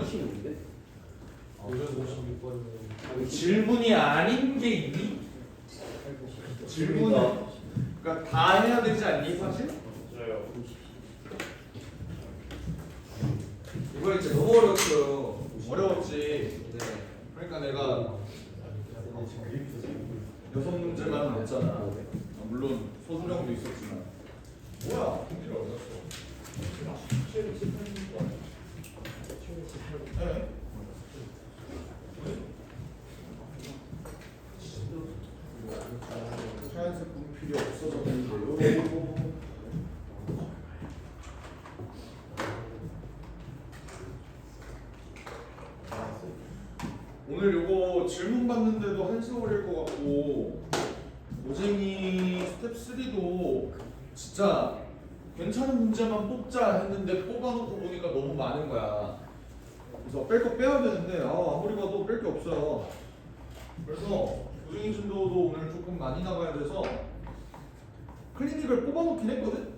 질문. 질문이 아닌 게 있니? 질문. 그러니까 다 해야 되지 않니 사실? 맞아요. 이거 이제 너무 어려웠어요. 어려웠지. 네. 그러니까 내가 6문제만 냈잖아. 물론 소수령도 있었지만. 뭐야? 문제를 어렸어. 네. 하얀색 분 필요 없어졌는데요. 오늘 요거 질문 받는데도 한시간 걸릴 것 같고 오쟁이 스텝 3도 진짜 괜찮은 문제만 뽑자 했는데 뽑아놓고 보니까 너무 많은 거야. 그래서 뺄 거 빼야 되는데 아무리 봐도 뺄 게 없어요. 그래서 오쟁이 진도도 오늘 조금 많이 나가야 돼서 클리닉을 뽑아놓긴 했거든.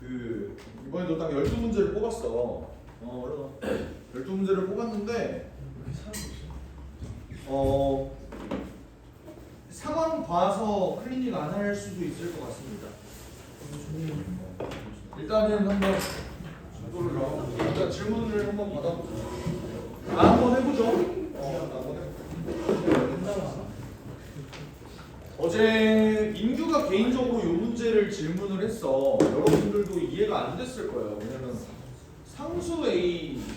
그 이번에도 딱 12문제를 뽑았어. 그래서 12문제를 뽑았는데 상황 봐서 클리닉 안 할 수도 있을 것 같습니다. 일단은 한번 진도를 나와보죠. 일단 질문을 한번 받아보죠. 한번 해보죠. 한번 해보죠. 어제 민규가 개인적으로 이 문제를 질문을 했어. 여러분들도 이해가 안 됐을 거예요. 왜냐면 상수 A라며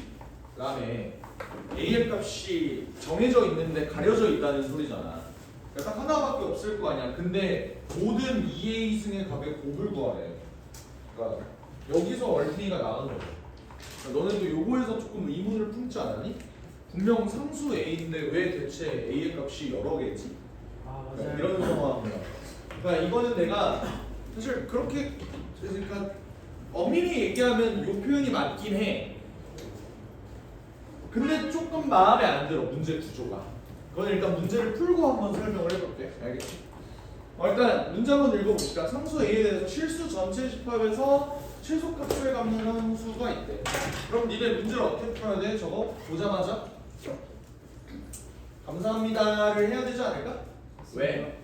A의 값이 정해져 있는데 가려져 있다는 소리잖아. 그러니까 딱 하나밖에 없을 거 아니야. 근데 모든 2A 승의 값의 곱을 구하래. 그러니까 여기서 얼핏이가 나온 거죠. 그러니까 너네도 요거에서 조금 의문을 품지 않았니? 분명 상수 A인데 왜 대체 A의 값이 여러 개지? 그러니까 이런 상황이야. 그러니까 이거는 내가 사실 그렇게 그러니까 엄밀히 얘기하면 요 표현이 맞긴 해. 근데 조금 마음에 안 들어 문제 구조가. 그건 일단 문제를 풀고 한번 설명을 해볼게. 알겠지? 일단 문제 한번 읽어봅시다. 상수 A에 대해서 실수 전체 집합에서 최소값을 갖는 함수가 있대. 그럼 니네 문제를 어떻게 풀어야 돼? 저거 보자마자 감사합니다를 해야 되지 않을까? 왜?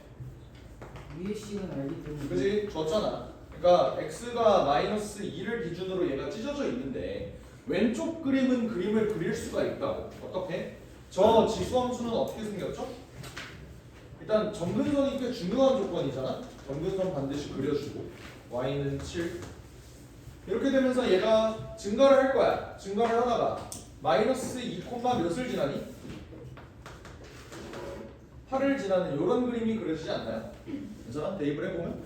위에 식은 알기 때문에. 그지? 줬잖아. 그러니까 x가 마이너스 2를 기준으로 얘가 찢어져 있는데 왼쪽 그림은 그림을 그릴 수가 있다고. 어떻게? 저 지수함수는 어떻게 생겼죠? 일단 점근선이 꽤 중요한 조건이잖아. 점근선 반드시 그려주고 y는 7 이렇게 되면서 얘가 증가를 할 거야. 증가를 하다가 마이너스 2, 몇을 지나니? 8을 지나는 이런 그림이 그려지지 않나요? 괜찮아? 대입을 해보면?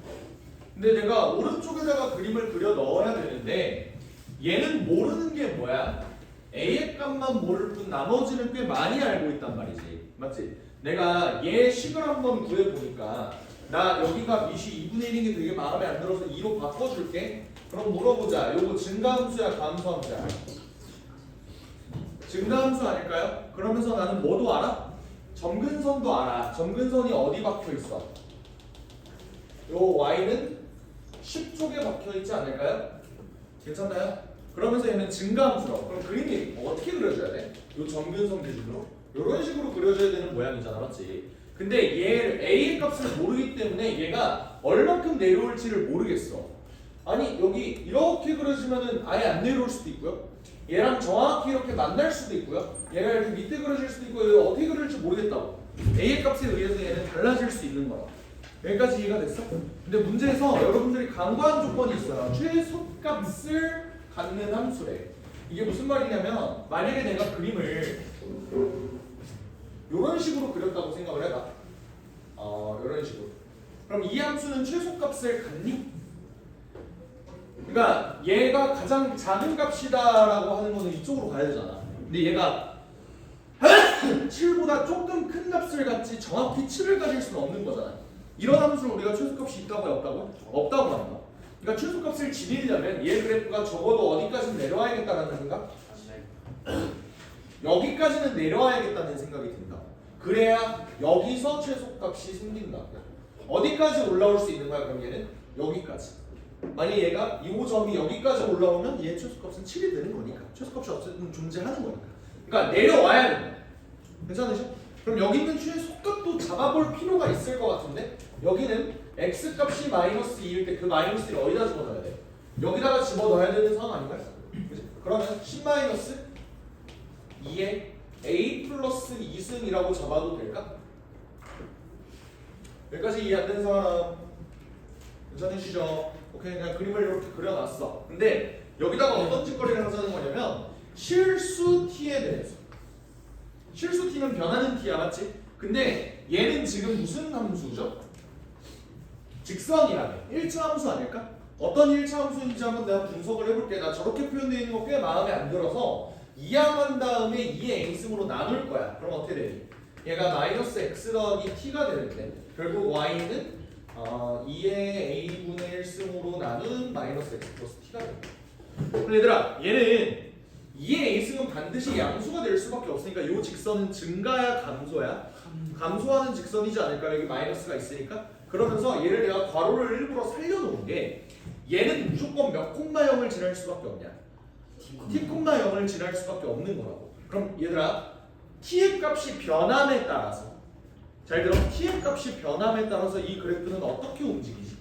근데 내가 오른쪽에다가 그림을 그려 넣어야 되는데 얘는 모르는 게 뭐야? A의 값만 모를 뿐 나머지는 꽤 많이 알고 있단 말이지. 맞지? 내가 얘 식을 한번 구해보니까 나 여기가 밑이 2분의 1인 게 되게 마음에 안 들어서 2로 바꿔줄게. 그럼 물어보자. 요거 증가함수야 감소함수야? 증가함수 아닐까요? 그러면서 나는 뭐도 알아? 점근선도 알아. 점근선이 어디 박혀 있어? 요 y는 10쪽에 박혀 있지 않을까요? 괜찮나요? 그러면서 얘는 증가함수라고. 그럼 그림이 어떻게 그려져야 돼? 요 점근선 기준으로? 요런 식으로 그려져야 되는 모양이잖아, 맞지? 근데 얘 A의 값을 모르기 때문에 얘가 얼만큼 내려올지를 모르겠어. 아니 여기 이렇게 그려지면은 아예 안 내려올 수도 있고요. 얘랑 정확히 이렇게 만날 수도 있고요. 얘가 이렇게 밑에 그려질 수도 있고 얘가 어떻게 그려질지 모르겠다고. A의 값에 의해서 얘는 달라질 수 있는 거야. 여기까지 이해가 됐어? 근데 문제에서 여러분들이 강구한 조건이 있어요. 최소값을 갖는 함수래. 이게 무슨 말이냐면 만약에 내가 그림을 이런 식으로 그렸다고 생각을 해봐. 이런 식으로. 그럼 이 함수는 최소값을 갖니? 그러니까 얘가 가장 작은 값이다라고 하는 거는 이쪽으로 가야 되잖아. 근데 얘가 7보다 조금 큰 값을 갖지 정확히 7을 가질 수는 없는 거잖아. 이런 함수를 우리가 최소값이 있다고 없다고? 없다고 한다. 그러니까 최소값을 지니려면 얘 그래프가 적어도 어디까지 내려와야겠다라는 생각? 여기까지는 내려와야겠다는 생각이 든다. 그래야 여기서 최소값이 생긴다. 어디까지 올라올 수 있는 거야? 그럼 얘는 여기까지. 만약에 얘가 이 점이 여기까지 올라오면 얘의 최소값은 7이 되는 거니까 최소값이 어쨌든 존재하는 거니까 그러니까 내려와야 된다. 괜찮으셔? 그럼 여기 있는 최소값도 잡아볼 필요가 있을 것 같은데 여기는 x값이 마이너스 2일 때 그 마이너스 1을 어디다 집어넣어야 돼? 여기다가 집어넣어야 되는 상황 아닌가요? 그치? 그러면 10 마이너스 2에 a 플러스 2승이라고 잡아도 될까? 여기까지 이해 안 되는 사람 괜찮으시죠? 오케이 그냥 그림을 이렇게 그려놨어. 근데 여기다가 어떤 짓거리를 하자는 거냐면 실수 t에 대해서 실수 t는 변하는 t야 맞지? 근데 얘는 지금 무슨 함수죠? 직선이라며 1차 함수 아닐까? 어떤 1차 함수인지 한번 내가 분석을 해볼게. 나 저렇게 표현되어 있는 거 꽤 마음에 안 들어서 이항한 다음에 2의 n승으로 나눌 거야. 그럼 어떻게 되니? 얘가 마이너스 x 더하기 t가 되는데 결국 y는 2의 a분의 1승으로 나눈 마이너스 x 플러스 t가 된다. 그럼 얘들아 얘는 2의 a승은 반드시 양수가 될 수밖에 없으니까 이 직선은 증가야 감소야? 감소하는 직선이지 않을까? 여기 마이너스가 있으니까 그러면서 얘를 내가 괄호를 일부러 살려놓은 게 얘는 무조건 몇 콤마 0을 지날 수밖에 없냐? t 콤마 0을 지날 수밖에 없는 거라고. 그럼 얘들아 t의 값이 변함에 따라서 잘 들어 t의 값이 변함에 따라서 이 그래프는 어떻게 움직이지?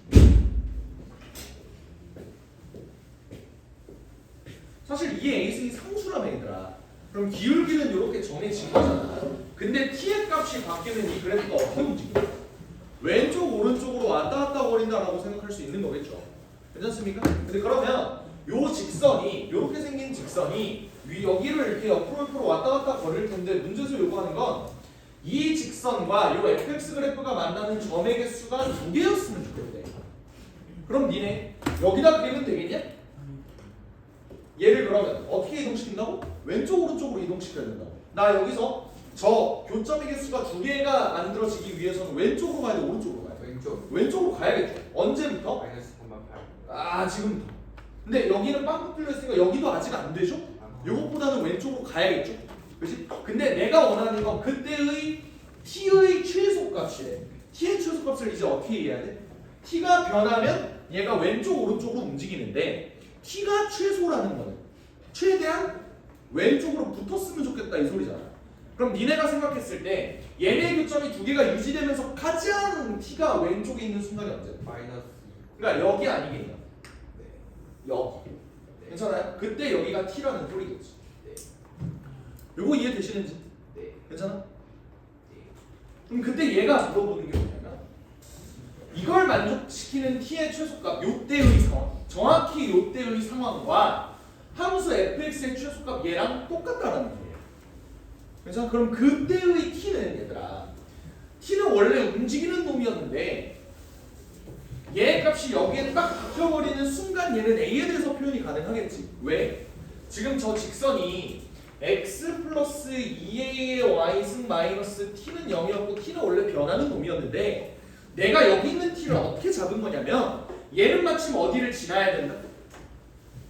사실 이 a승이 상수라며 얘들아. 그럼 기울기는 이렇게 정해진 거잖아. 근데 t의 값이 바뀌면 이 그래프가 어떻게 움직여? 왼쪽 오른쪽으로 왔다 갔다 거린다라고 생각할 수 있는 거겠죠. 괜찮습니까? 근데 그러면 요 직선이 이렇게 생긴 직선이 여기를 이렇게 옆으로 왔다 갔다 거릴 텐데 문제에서 요구하는 건 이 직선과 요 fx 그래프가 만나는 점의 개수가 2개였으면 좋겠대. 그럼 니네 여기다 그리면 되겠냐? 얘를 그러면 어떻게 이동시킨다고? 왼쪽 오른쪽으로 이동시켜야 된다고. 나 여기서 저 교점의 개수가 2개가 만들어지기 위해서는 왼쪽으로 가야 돼, 오른쪽으로 가야 돼? 왼쪽으로 가야겠죠. 언제부터? 마이너스 3.8. 아 지금부터. 근데 여기는 빵꾸 뚫려 있으니까 여기도 아직 안 되죠? 요것보다는 왼쪽으로 가야겠죠? 그렇지? 근데 내가 원하는 건 그때의 t의 최소값이래. t의 최소값을 이제 어떻게 이해해야 돼? t가 변하면 얘가 왼쪽 오른쪽으로 움직이는데 t가 최소라는 거는 최대한 왼쪽으로 붙었으면 좋겠다 이 소리잖아. 그럼 니네가 생각했을 때 얘네 교점이 2개가 유지되면서 가장 t가 왼쪽에 있는 순간이 언제? 마이너스 그러니까 여기 아니겠냐? 네. 여기. 네. 괜찮아요? 그때 여기가 t라는 소리겠지. 네. 요거 이해되시는지? 네. 괜찮아? 네. 그럼 그때 얘가 물어보는 게 뭐냐면 이걸 만족시키는 t의 최소값 요때의 상황 정확히 요때의 상황과 함수 fx의 최소값 얘랑 똑같다는 거예요. 괜찮아? 그럼 그때의 t는 얘들아 t는 원래 움직이는 놈이었는데 얘 값이 여기에 딱 박혀버리는 순간 얘는 a에 대해서 표현이 가능하겠지. 왜? 지금 저 직선이 x 플러스 2a의 y승 마이너스 t는 0이었고 t는 원래 변하는 놈이었는데 내가 여기 있는 t를 어떻게 잡은 거냐면 얘는 마침 어디를 지나야 된다?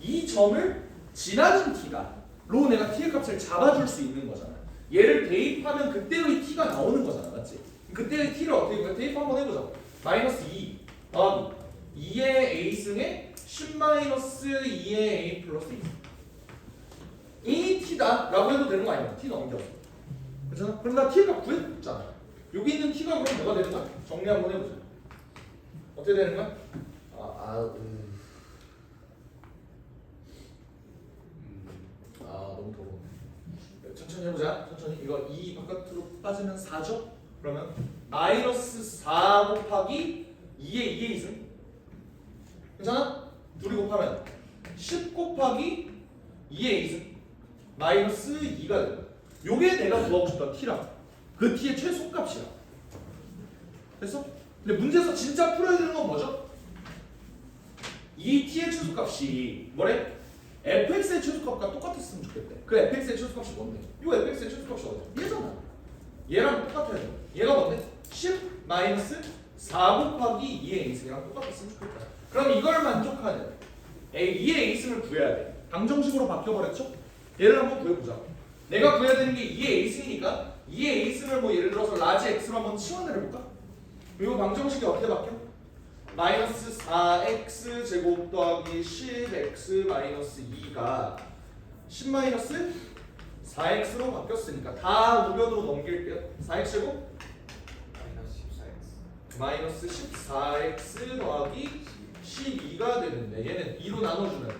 이 점을 지나는 t가 로 내가 t의 값을 잡아줄 수 있는 거잖아. 얘를 대입하면 그때의 t가 나오는 거잖아. 맞지? 그때의 t를 어떻게 대입 한번 해보자. 마이너스 2 더하기 2의 a승에 10 마이너스 2의 a 플러스 2 이 t다 라고 해도 되는 거 아니야? t 넘겨서. 괜찮아? 그럼 나 t의 값 구했잖아. 여기 있는 t가 그럼 뭐가 되는 거야? 정리 한번 해보자. 어떻게 되는 거야? 너무 더러워. 천천히 해보자. 천천히. 이거 2 바깥으로 빠지면 4죠? 그러면 마이너스 4 곱하기 2의 2승. 괜찮아? 둘이 곱하면 10 곱하기 2의 2승. 마이너스 2가 된다. 요게 내가 구하고 싶던 t랑 그 t의 최소값이야. 됐어? 근데 문제에서 진짜 풀어야 되는 건 뭐죠? 이 t의 최소값이 뭐래? fx의 최소값과 똑같았으면 좋겠대. 그 fx의 최소값이 뭔데? 요 fx의 최소값이 어디야? 얘잖아. 얘랑 똑같아야 돼. 얘가 뭔데? 10 마이너스 4 곱하기 2의 a승이랑 똑같았으면 좋겠다. 그럼 이걸 만족하는 2의 a승을 구해야 돼. 방정식으로 바뀌어버렸죠? 얘를 한번 구해보자. 내가 구해야 되는 게 2의 a승이니까 2의 a승을 뭐 예를 들어서 라지 x로 한번 치환을 해볼까? 그리고 방정식이 어떻게 바뀌어? 마이너스 4x 제곱 더하기 10x 마이너스 2가 10 마이너스 4x로 바뀌었으니까 다 우변으로 넘길게요. 4x 제곱 마이너스 14x. 마이너스 14x 더하기 12가 되는데 얘는 2로 나눠주면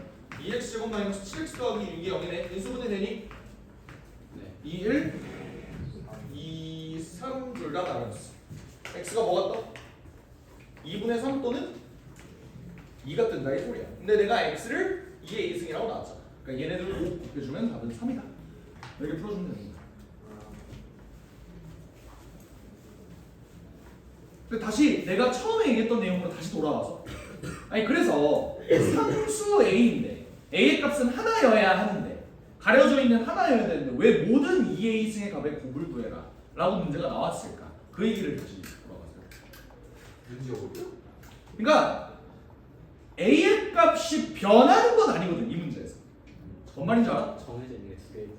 2x 제곱 마이너스 7x 더하기 6이 0이네. 인수분해 되니? 네. 2, 1, 2, 3 둘 다 마이너스. x가 뭐가 떠? 2분의 3 또는 2가 뜬다 이 소리야. 근데 내가 x를 2의 2승이라고 나왔잖아. 그러니까 얘네들 5 곱해주면 답은 3이다. 이렇게 풀어주면 됩니다. 근데 다시 내가 처음에 얘기했던 내용으로 다시 돌아와서 아니 그래서 상수 a인데 a의 값은 하나여야 하는데 가려져 있는 하나여야 되는데 왜 모든 2의 2승의 값에 곱을 구해라 라고 문제가 나왔을까? 그 얘기를 다시 돌아가세요. 문제 어디요? 그러니까 a의 값이 변하는 건 아니거든 이 문제에서. 뭔 말인지 알아? 정해져 있는 게 두 개 있는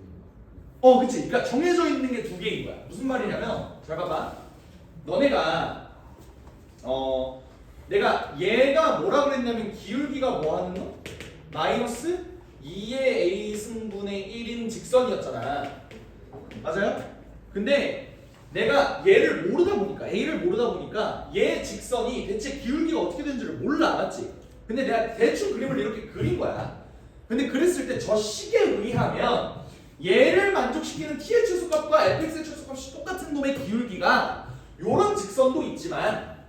거. 그치. 그러니까 정해져 있는 게 두 개인 거야. 무슨 말이냐면 잘 봐봐. 너네가 내가 얘가 뭐라 그랬냐면 기울기가 뭐 하는 거? 마이너스 2의 a 승분의 1인 직선이었잖아. 맞아요? 근데 내가 얘를 모르다 보니까 a를 모르다 보니까 얘 직선이 대체 기울기가 어떻게 되는지를 몰라. 맞지? 근데 내가 대충 그림을 이렇게 그린 거야. 근데 그랬을 때 저 식에 의하면 얘를 만족시키는 t의 최소값과 fx의 최소값이 똑같은 놈의 기울기가 요런 직선도 있지만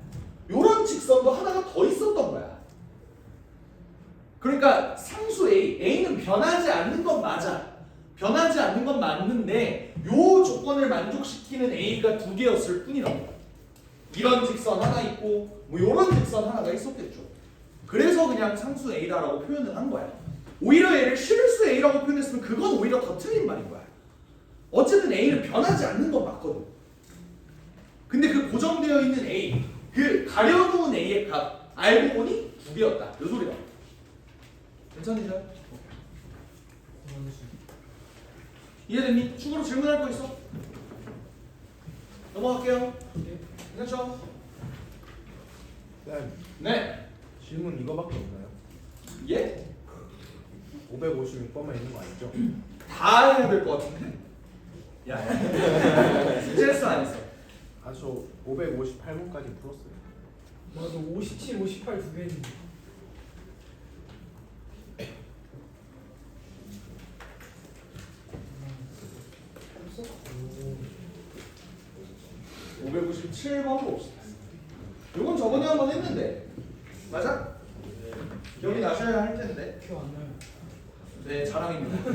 요런 직선도 하나가 더 있었던 거야. 그러니까 상수 a는 변하지 않는 건 맞아. 변하지 않는 건 맞는데 요 조건을 만족시키는 a가 두 개였을 뿐이라고. 이런 직선 하나 있고 뭐 요런 직선 하나가 있었겠죠. 그래서 그냥 상수 a다라고 표현을 한 거야. 오히려 얘를 실수 a라고 표현했으면 그건 오히려 더 틀린 말인 거야. 어쨌든 a는 변하지 않는 건 맞거든. 근데 그 고정되어 있는 a, 그 가려놓은 a의 값 알고 보니 두 개였다. 요 소리다. 괜찮으세요? 이해됐니? 추가로 질문할 거 있어? 넘어갈게요. 괜찮죠? 네. 네. 질문 이거밖에 없나요? 예? 556번만 있는 거 아니죠? 다 해야 될 것 같은데? 야. 스트레스 안 했어. 아, 저 558번까지 풀었어요. 맞아 57, 58 두 개 있는데. 없어? 597번 봅시다. 요건 저번에 한 번 했는데 맞아? 기억이 나셔야 할 텐데. 기억 안 나요. 네, 자랑입니다.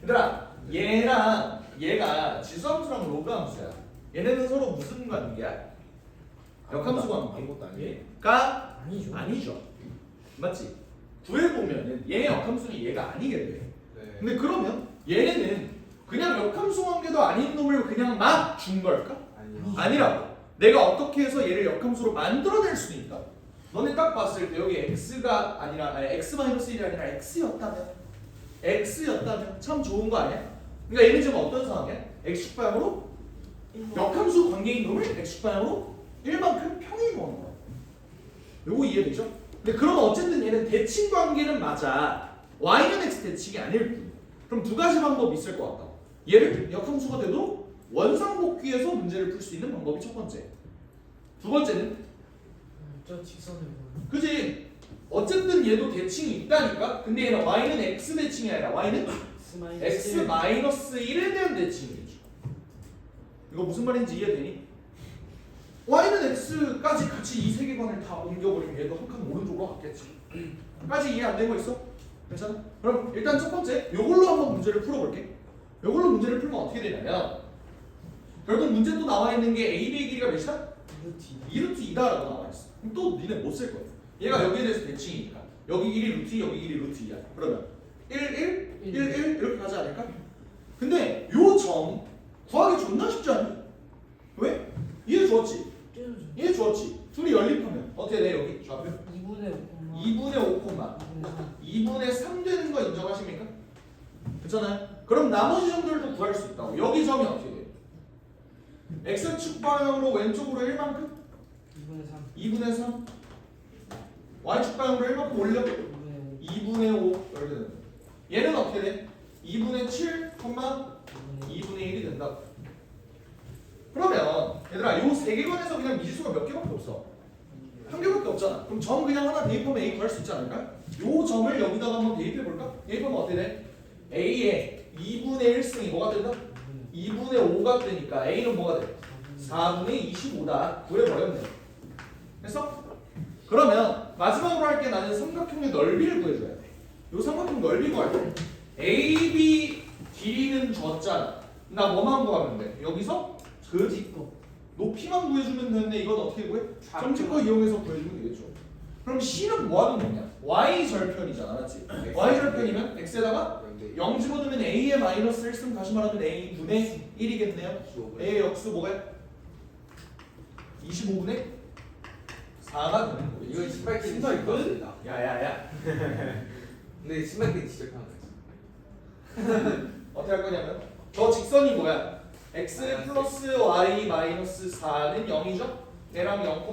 얘들아, 얘랑 얘가 지수함수랑 로그함수야. 얘네는 서로 무슨 관계야? 역함수 관계. 아무것도 아니에요. 가 아니죠. 아니죠. 맞지? 구해보면 얘의 역함수는 얘가 아니게 돼. 네. 근데 그러면 얘네는 그냥 역함수 관계도 아닌 놈을 그냥 막 준 걸까? 아니요. 아니라고. 내가 어떻게 해서 얘를 역함수로 만들어낼 수는 있다. 너네 딱 봤을 때 여기 x가 아니라 x-1이 아니라 x였다면 참 좋은 거 아니야? 그러니까 얘는 지금 어떤 상황이야? x축 방향으로 역함수 관계인 놈을 x축 방향으로 1만큼 평행 놓는 거야. 요거 이해되죠? 근데 그러면 어쨌든 얘는 대칭 관계는 맞아. y는 x 대칭이 아닐 뿐. 그럼 두 가지 방법이 있을 것 같다. 얘를 역함수가 돼도 원상복귀해서 문제를 풀 수 있는 방법이 첫 번째. 두 번째는 저 직선을 보는. 그지? 어쨌든 얘도 대칭이 있다니까? 근데 얘는 y는 x 대칭이 아니라 y는 x-1에 대한 대칭이죠. 이거 무슨 말인지 이해되니? y는 x까지 같이 이 세계관을 다 옮겨버리면 얘도 한 칸 오른쪽으로 갔겠지. 까지 이해 안 된 거 있어? 괜찮아? 그럼 일단 첫 번째 요걸로 한번 문제를 풀어볼게. 요걸로 문제를 풀면 어떻게 되냐면 결국 문제 또 나와 있는 게 AB의 길이가 몇이야? 2루트 2다라고 나와 있어. 그럼 또 니네 못 쓸 거야. 얘가 여기에 대해서 대칭이니까 여기 1이 루트 2, 여기 1이 루트 2야. 그러면 1, 1, 1, 1 이렇게 가지 않을까? 근데 요 점 구하기 존나 쉽지 않니? 왜? 이해 좋았지? 이해 좋았지? 둘이 연립하면 어떻게 돼 여기 좌표? 2분의 5. 2분의 5 콤마 2분의 3 되는 거 인정하십니까? 괜찮아요? 그럼 나머지 점들도 구할 수 있다고. 여기 점이 어떻게 돼? x축 방향으로 왼쪽으로 1만큼? 2분의 3 2분의 3 y축 방향으로 1만큼 올려 2분의 2분의 5 이렇게 되는 거야. 얘는 어떻게 돼? 2분의 7, 5 2분의 1이 된다. 그러면 얘들아 요 세 개관에서 그냥 미지수가 몇 개밖에 없어? 한 개밖에 없잖아. 그럼 점 그냥 하나 대입하면 A 구할 수 있지 않을까? 요 점을 여기다가 한번 대입해 볼까? 대입하면 어떻게 돼? A의 2분의 1승이 뭐가 된다? 2분의 5가 되니까 A는 뭐가 돼? 4분의 25다. 구해버렸네. 됐어? 그러면 마지막으로 할 게 나는 삼각형의 넓이를 구해줘야 돼. 요 삼각형 넓이 구할 때 AB 길이는 줬잖아. 나 뭐만 구하면 돼? 여기서 그 찍고 높이만 구해주면 되는데 이건 어떻게 구해? 점찍거 이용해서 구해주면 되겠죠. 그럼 C는 뭐 하는 거냐? Y 절편이잖아, 맞지? Y 절편이면 X에다가 0 집어넣으면 A의 마이너스 1승 다시 말하면 A 분의 1이겠네요. A의 역수 뭐가 25분의 4가 되는 거예요. 이건 신발 끼는 신발 진짜 편하다. 야야야. 근데 신발 끼는 진짜 편하다. 어떻게 할 거냐면 저 직선이 뭐야? X 플러스 Y 마이너스 4는 0이죠? 얘랑 0,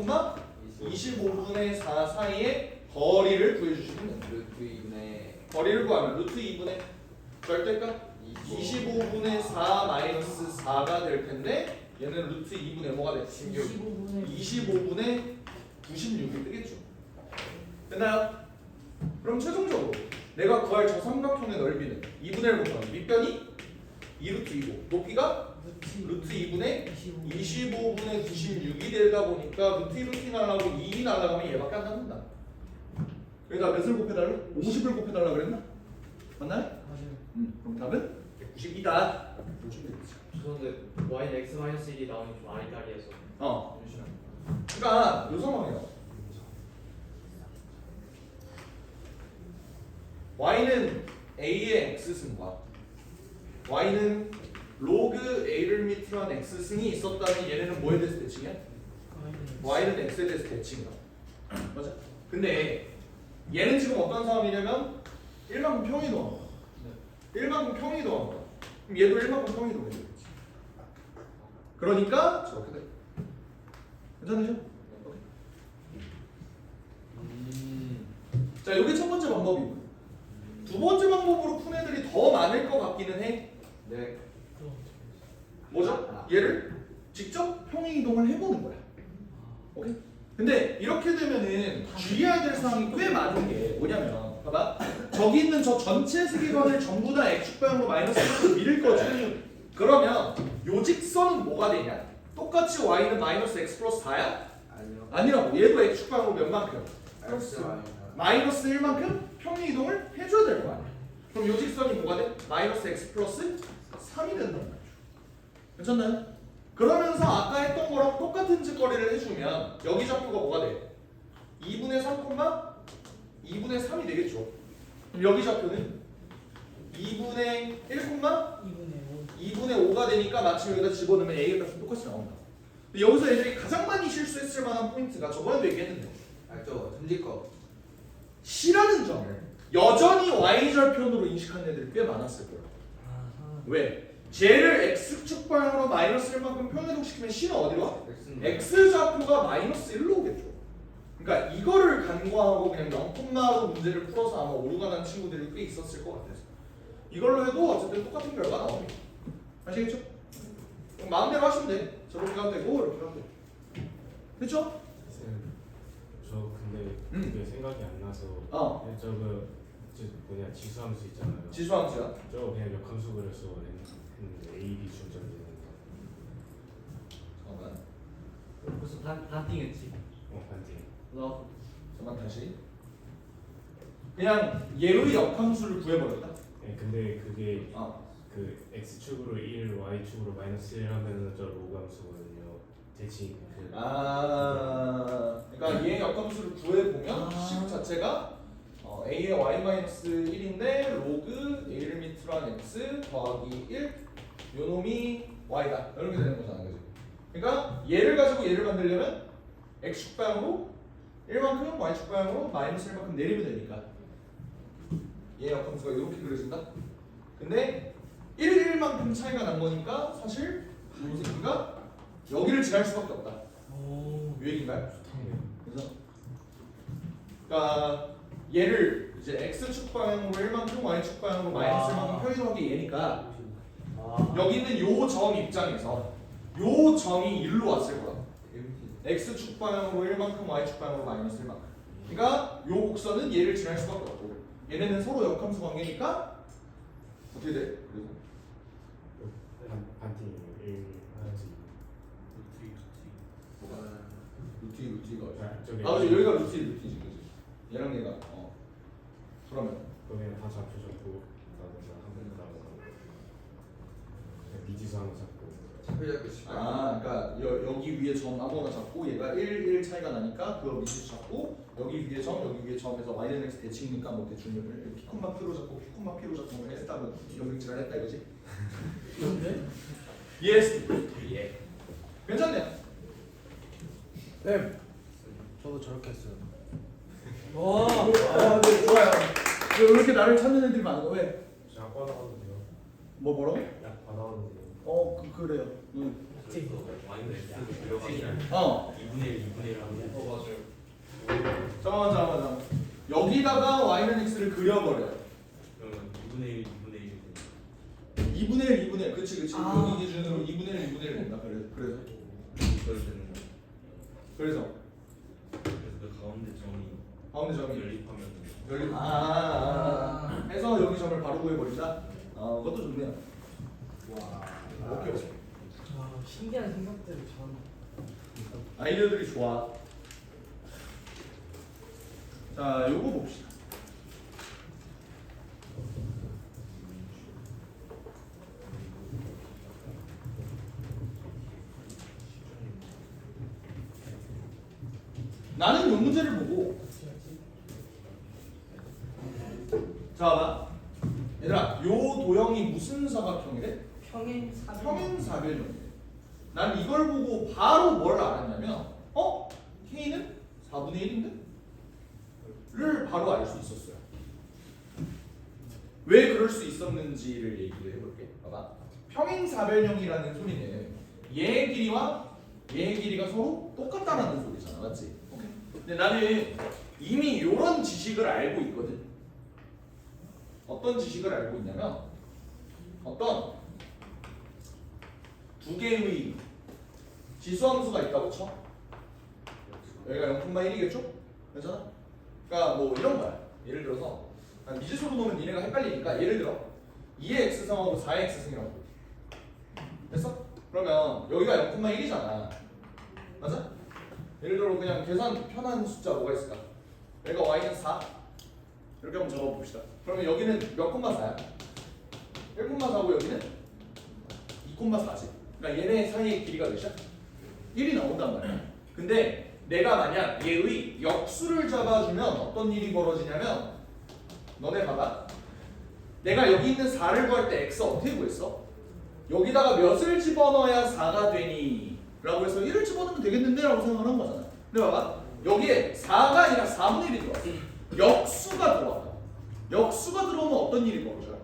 25분의 4 사이의 거리를 구해주시면 돼요. 루트 2분의 거리를 구하면 루트 2분의 절대값 25분의 4 마이너스 4가 될 텐데 얘는 루트 2분의 뭐가 돼? 25분의 96이 뜨겠죠. 됐나요? 그럼 최종적으로 내가 구할 저 삼각형의 넓이는 2분의 1 곱하기 밑변이 2루트 2고 높이가 루트 2분의 25분의 96이 되다 보니까 루트 2루트 날라고 2이 날라가면 얘밖에 안 남는다. 그러니까 몇을 곱해달라? 50을 곱해달라 그랬나? 맞나요? 맞아요. 그럼 답은 190이다. 보시면 되겠지. 죄송한데 y는 x 마이너스 1이 나오니 좀 아리따리해서 그러니까 요 상황이에요. y는 a의 x승과 y는 로그 a를 밑으로 한 x승이 있었다면 얘네는 뭐에 대해서 대칭이야? y는 x에 대해서 대칭이야. 맞아? 근데 얘는 지금 어떤 상황이냐면 1만큼 평이 더한 거야. 1만큼 평이 더한 거야. 그럼 얘도 1만큼 평이 더해 되겠지. 그러니까 저렇게 돼. 괜찮으셔? 자, 이게 첫 번째 방법이고 두 번째 방법으로 푼 애들이 더 많을 것 같기는 해. 네. 뭐죠? 얘를 직접 평행 이동을 해보는 거야. 오케이? 근데 이렇게 되면은 주의해야 될 사항이 꽤 많은 게 뭐냐면 봐봐. 저기 있는 저 전체 세계관을 전부 다 x축 방향으로 마이너스 1로 밀을 거지. 그러면 요 직선은 뭐가 되냐? 똑같이 y는 마이너스 x 플러스 4야? 아니요. 아니라고. 얘도 x축 방향으로 몇만큼? 플러스 마이너스 1만큼 평행 이동을 해줘야 될 거 아니야. 그럼 요 직선이 뭐가 돼? 마이너스 x 플러스 3이 된단 말이야. 괜찮나요? 그러면서 아까 했던 거랑 똑같은 짓거리를 해주면 여기 좌표가 뭐가 돼? 2분의 3, 2분의 3이 되겠죠. 그럼 여기 좌표는 2분의 1, 2분의 5가 되니까 마침 여기다 집어넣으면 A의 값은 똑같이 나온다. 근데 여기서 애들이 가장 많이 실수했을 만한 포인트가 저번에도 얘기했는데 알죠? 던질 거. C라는 점을 여전히 Y절편으로 인식하는 애들이 꽤 많았을 거예요. 왜? 쟤를 X축 방향으로 마이너스 1만큼 평행이동시키면 C는 어디로 와? X좌표가 마이너스 1로 오겠죠. 그러니까 이거를 간과하고 그냥 0콤마로 문제를 풀어서 아마 오류가 난 친구들이 꽤 있었을 것 같아서 이걸로 해도 어쨌든 똑같은 결과 나옵니다. 아시겠죠? 그럼 마음대로 하시면 돼. 저렇게 가도 되고 이렇게 가도 돼. 됐죠? 저 근데 그게 생각이 안 나서 저거 뭐냐 지수함수 있잖아요. 지수함수야. 저거 그냥 역함수 그려서 했는데 A, B 중점 되는 잠깐만. 벌써 단팅했지. 거. 반대. 너 잠깐 다시. 그냥 얘의 역함수를 구해버렸다. 네, 근데 그게 어. 그 x축으로 1, y축으로 마이너스 1 하면은 저 로그함수거든요. 대칭. 그러니까 얘의 역함수를 구해보면 식 자체가 a의 y-1인데 로그 a를 밑으로 한 x 더하기 1 요놈이 y다 이렇게 되는 거잖아, 그지? 그러니까 얘를 가지고 얘를 만들려면 x축 방향으로 1만큼 y축 방향으로 마이너스 1만큼 내리면 되니까 얘의 역함수가 이렇게 그려진다. 근데 1, 1만큼 차이가 난 거니까 사실 이 새끼가 여기를 지날 수밖에 없다. 요 얘기인가요? 그래서 그러니까 얘를 이제 x축 방향으로 1만큼 y축 방향으로 마이너스 1만큼 표현한 게 얘니까 여기 있는 요 점 입장에서 요 점이 1로 왔을 거야. x축 방향으로 1만큼 y축 방향으로 마이너스 1만큼. 그러니까 요 곡선은 얘를 지날 수밖에 없고 얘네는 서로 역함수 관계니까 어떻게 돼? 그래서 반팀 1 하나씩. 루티가 저기 아 그치 여기가 루티지 그치 얘랑 얘가 그러면 그러면 다 잡혀졌고 나는 한번 나가고 미지수 하나 잡고. 잡혀잡고 싶어. 아 그러니까 여기 위에 점 아무거나 잡고 얘가 1 차이가 나니까 그거 미지수 잡고 여기 위에 점에서 y는 x 대칭이니까 뭐 대충 피콤마 P로 잡고 피콤마 P로 잡고 뭐 했다고 연극질을 했다 이거지? 그런데? 예스 예. 괜찮네요. 네. 저도 저렇게 했어요. 와. 아, 네, 좋아요. 왜 이렇게 나를 찾는 애들이 많은 거 왜? 약 받아왔는데요. 뭐라고? 약 받아왔는데요. 그래요. 어. 2분의 1 하면 맞아요. 잠깐만. 여기다가 y는 x를 그려버려. 그러면 2분의 1 2분의 1. 그치. 아. 여기 기준으로 2분의 1 된다. 그래서 이걸 되는 거. 그래서 그래서 그 가운데 점이 가운데 점이 연립하면 해서 여기 점을 바로 구해버린다. 그것도 좋네요. 오케이. 와, 신기한 생각들을 전. 아이디어들이 좋아. 자, 요거 봅시다. 나는 요 문제를 보고 자, 봐봐. 얘들아, 요 도형이 무슨 사각형이래? 평행 사변. 평행사변형이래. 난 이걸 보고 바로 뭘 알았냐면 K는 4분의 1인데? 를 바로 알 수 있었어요. 왜 그럴 수 있었는지를 얘기를 해볼게. 봐봐. 평행사변형이라는 소리는 얘의 길이와 얘의 길이가 서로 똑같다라는 소리잖아. 맞지? 오케이. 근데 나는 이미 이런 지식을 알고 있거든. 어떤 지식을 알고 있냐면 어떤 두 개의 지수함수가 있다고 쳐. 여기가 0,1이겠죠? 괜찮아? 그러니까 뭐 이런 거야. 예를 들어서 미지수로 놓으면 얘네가 헷갈리니까 예를 들어 2의 x승하고 4의 x승이라고. 됐어? 그러면 여기가 0,1이잖아. 맞아? 예를 들어 그냥 계산 편한 숫자 뭐가 있을까? 여기가 y는 4 이렇게 한번 적어봅시다. 그러면 여기는 몇 콤마 4야? 1,4고 여기는 2,4지. 그러니까 얘네 사이의 길이가 몇이야? 1이 나온단 말이야. 근데 내가 만약 얘의 역수를 잡아주면 어떤 일이 벌어지냐면 너네 봐봐. 내가 여기 있는 4를 구할 때 x 어떻게 구했어? 여기다가 몇을 집어넣어야 4가 되니? 라고 해서 1을 집어넣으면 되겠는데? 라고 생각을 한 거잖아. 근데 봐봐. 여기에 4가 아니라 4분의 1이 들어왔어. 역수가 들어왔다. 역수가 들어오면 어떤 일이 벌어져요?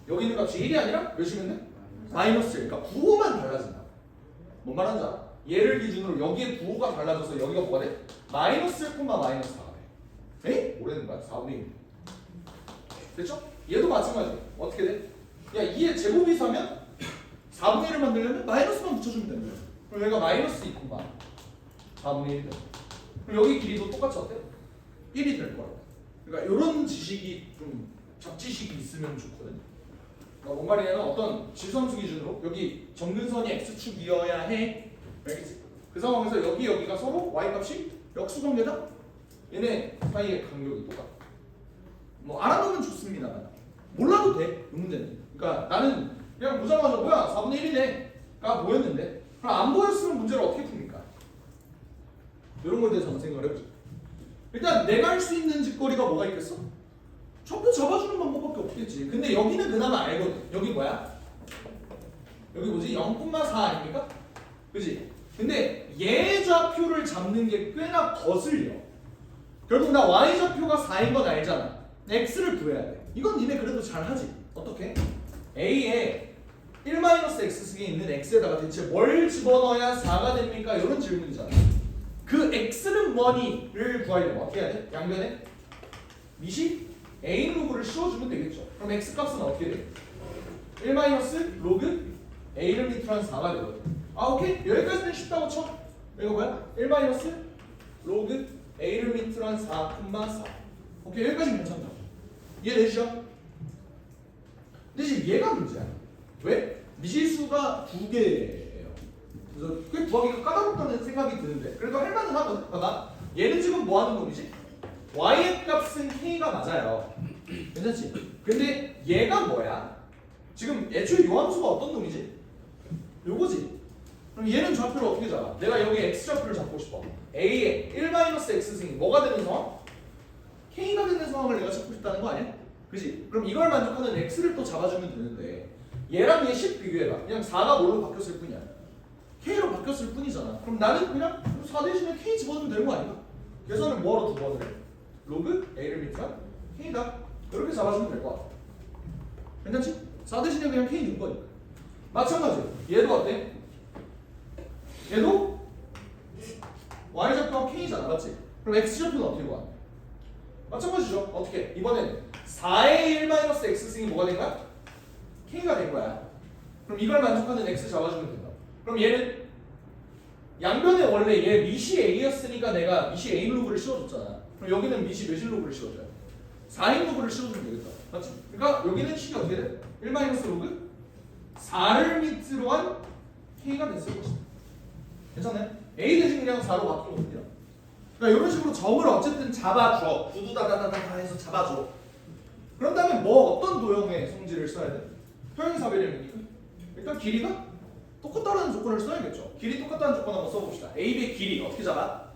여기 있는 값이 1이 아니라 몇이면 돼? 마이너스 1. 그러니까 부호만 달라진다. 뭔 말하는지 알아? 얘를 기준으로 여기에 부호가 달라져서 여기가 뭐가 돼? 마이너스 1, 마이너스 4가 돼. 에이? 뭐라는 거야? 4분의 1. 됐죠? 얘도 마찬가지. 어떻게 돼? 야, 2의 제곱이 4면 4분의 1을 만들려면 마이너스만 붙여주면 되는 거야. 그럼 여기가 마이너스 2, 4분의 1이 돼. 그럼 여기 길이도 똑같이 어때? 1이 될 거야. 그러니까 이런 지식이 좀 잡지식이 있으면 좋거든. 그러니까 뭔 말이냐면 어떤 지수함수 기준으로 여기 점근선이 x축이어야 해. 알겠지? 그 상황에서 여기가 서로 y 값이 역수관계다. 얘네 사이의 간격이 똑같아. 뭐 알아두면 좋습니다만 몰라도 돼. 이 문제는. 그러니까 나는 그냥 보자마자 뭐야 4분의 1이네가 보였는데 그럼 안 보였으면 문제를 어떻게 풉니까? 이런 거에 대해서 한번 생각을 해보자. 일단 내가 할 수 있는 짓거리가 뭐가 있겠어? 좌표 잡아주는 방법밖에 없겠지. 근데 여기는 그나마 알거든. 여기 뭐야? 여기 뭐지? 0,4 아닙니까? 그지? 근데 얘 좌표를 잡는 게 꽤나 거슬려. 결국 나 y 좌표가 4인 건 알잖아. x를 구해야 돼. 이건 니네 그래도 잘 하지. 어떻게? a에 1-x승에 있는 x에다가 대체 뭘 집어넣어야 4가 됩니까? 이런 질문이잖아. 그 x는 뭐니를 구하려면 어떻게 해야 돼? 양변에 밑이 a 로그를 씌워주면 되겠죠. 그럼 x 값은 어떻게 돼? 1 로그 a를 밑으로 한 4가 되거든. 아 오케이? 여기까지는 쉽다고 쳐. 이거 뭐야? 1 로그 a를 밑으로 한 4,4. 오케이 여기까지는 괜찮다. 이해되시죠? 근데 지금 얘가 문제야. 왜? 미실수가 2개예요. 그래서 꽤 구하기가 까다롭다는 생각이 드는데 그래도 할 만은 하거든. 봐봐. 얘는 지금 뭐 하는 놈이지? y의 값은 k가 맞아요. 괜찮지? 근데 얘가 뭐야? 지금 애초에 요 함수가 어떤 놈이지? 요거지. 그럼 얘는 좌표를 어떻게 잡아? 내가 여기 x 좌표를 잡고 싶어. a의 1-x승이 뭐가 되는 상황? k가 되는 상황을 내가 찾고 싶다는 거 아니야? 그지? 그럼 이걸 만족하는 x를 또 잡아주면 되는데 얘랑 얘 10 비교해봐. 그냥 4가 뭘로 바뀌었을 뿐이야. k로 바뀌었을 뿐이잖아. 그럼 나는 그냥 4 대신에 k 집어넣으면 되는 거 아닌가? 계산을 뭐하러 2번을 해? 로그 a를 밑으로 k다. 이렇게 잡아주면 될 것 같아. 괜찮지? 4 대신에 그냥 k 넣은 거니까. 마찬가지로 얘도 어때? 얘도 y좌표가 k잖아. 맞지? 그럼 x좌표는 어떻게 구하? 마찬가지죠. 어떻게? 이번에는 4의 1-x승이 뭐가 된 거야? k가 된 거야. 그럼 이걸 만족하는 x 잡아주면 된다. 그럼 얘는 양변에 원래 얘 밑이 a였으니까 내가 밑이 a 로그를 씌워줬잖아. 그럼 여기는 밑이 몇인 로그를 씌워줘요? 4인 로그를 씌워주면 되겠다. 맞지? 그러니까 여기는 식이 어떻게 돼? 1 로그 4를 밑으로 한 k가 됐을 것이다. 괜찮나요? a 대신 그냥 4로 바뀐 거거든요. 그러니까 이런 식으로 점을 어쨌든 잡아줘. 두두다다다다 해서 잡아줘. 그런 다음에 뭐 어떤 도형의 성질을 써야 돼? 표현사배력이니까 일단 길이가 똑같다는 조건을 써야겠죠. 길이 똑같다는 조건 한번 써봅시다. a, b의 길이 어떻게 잡아?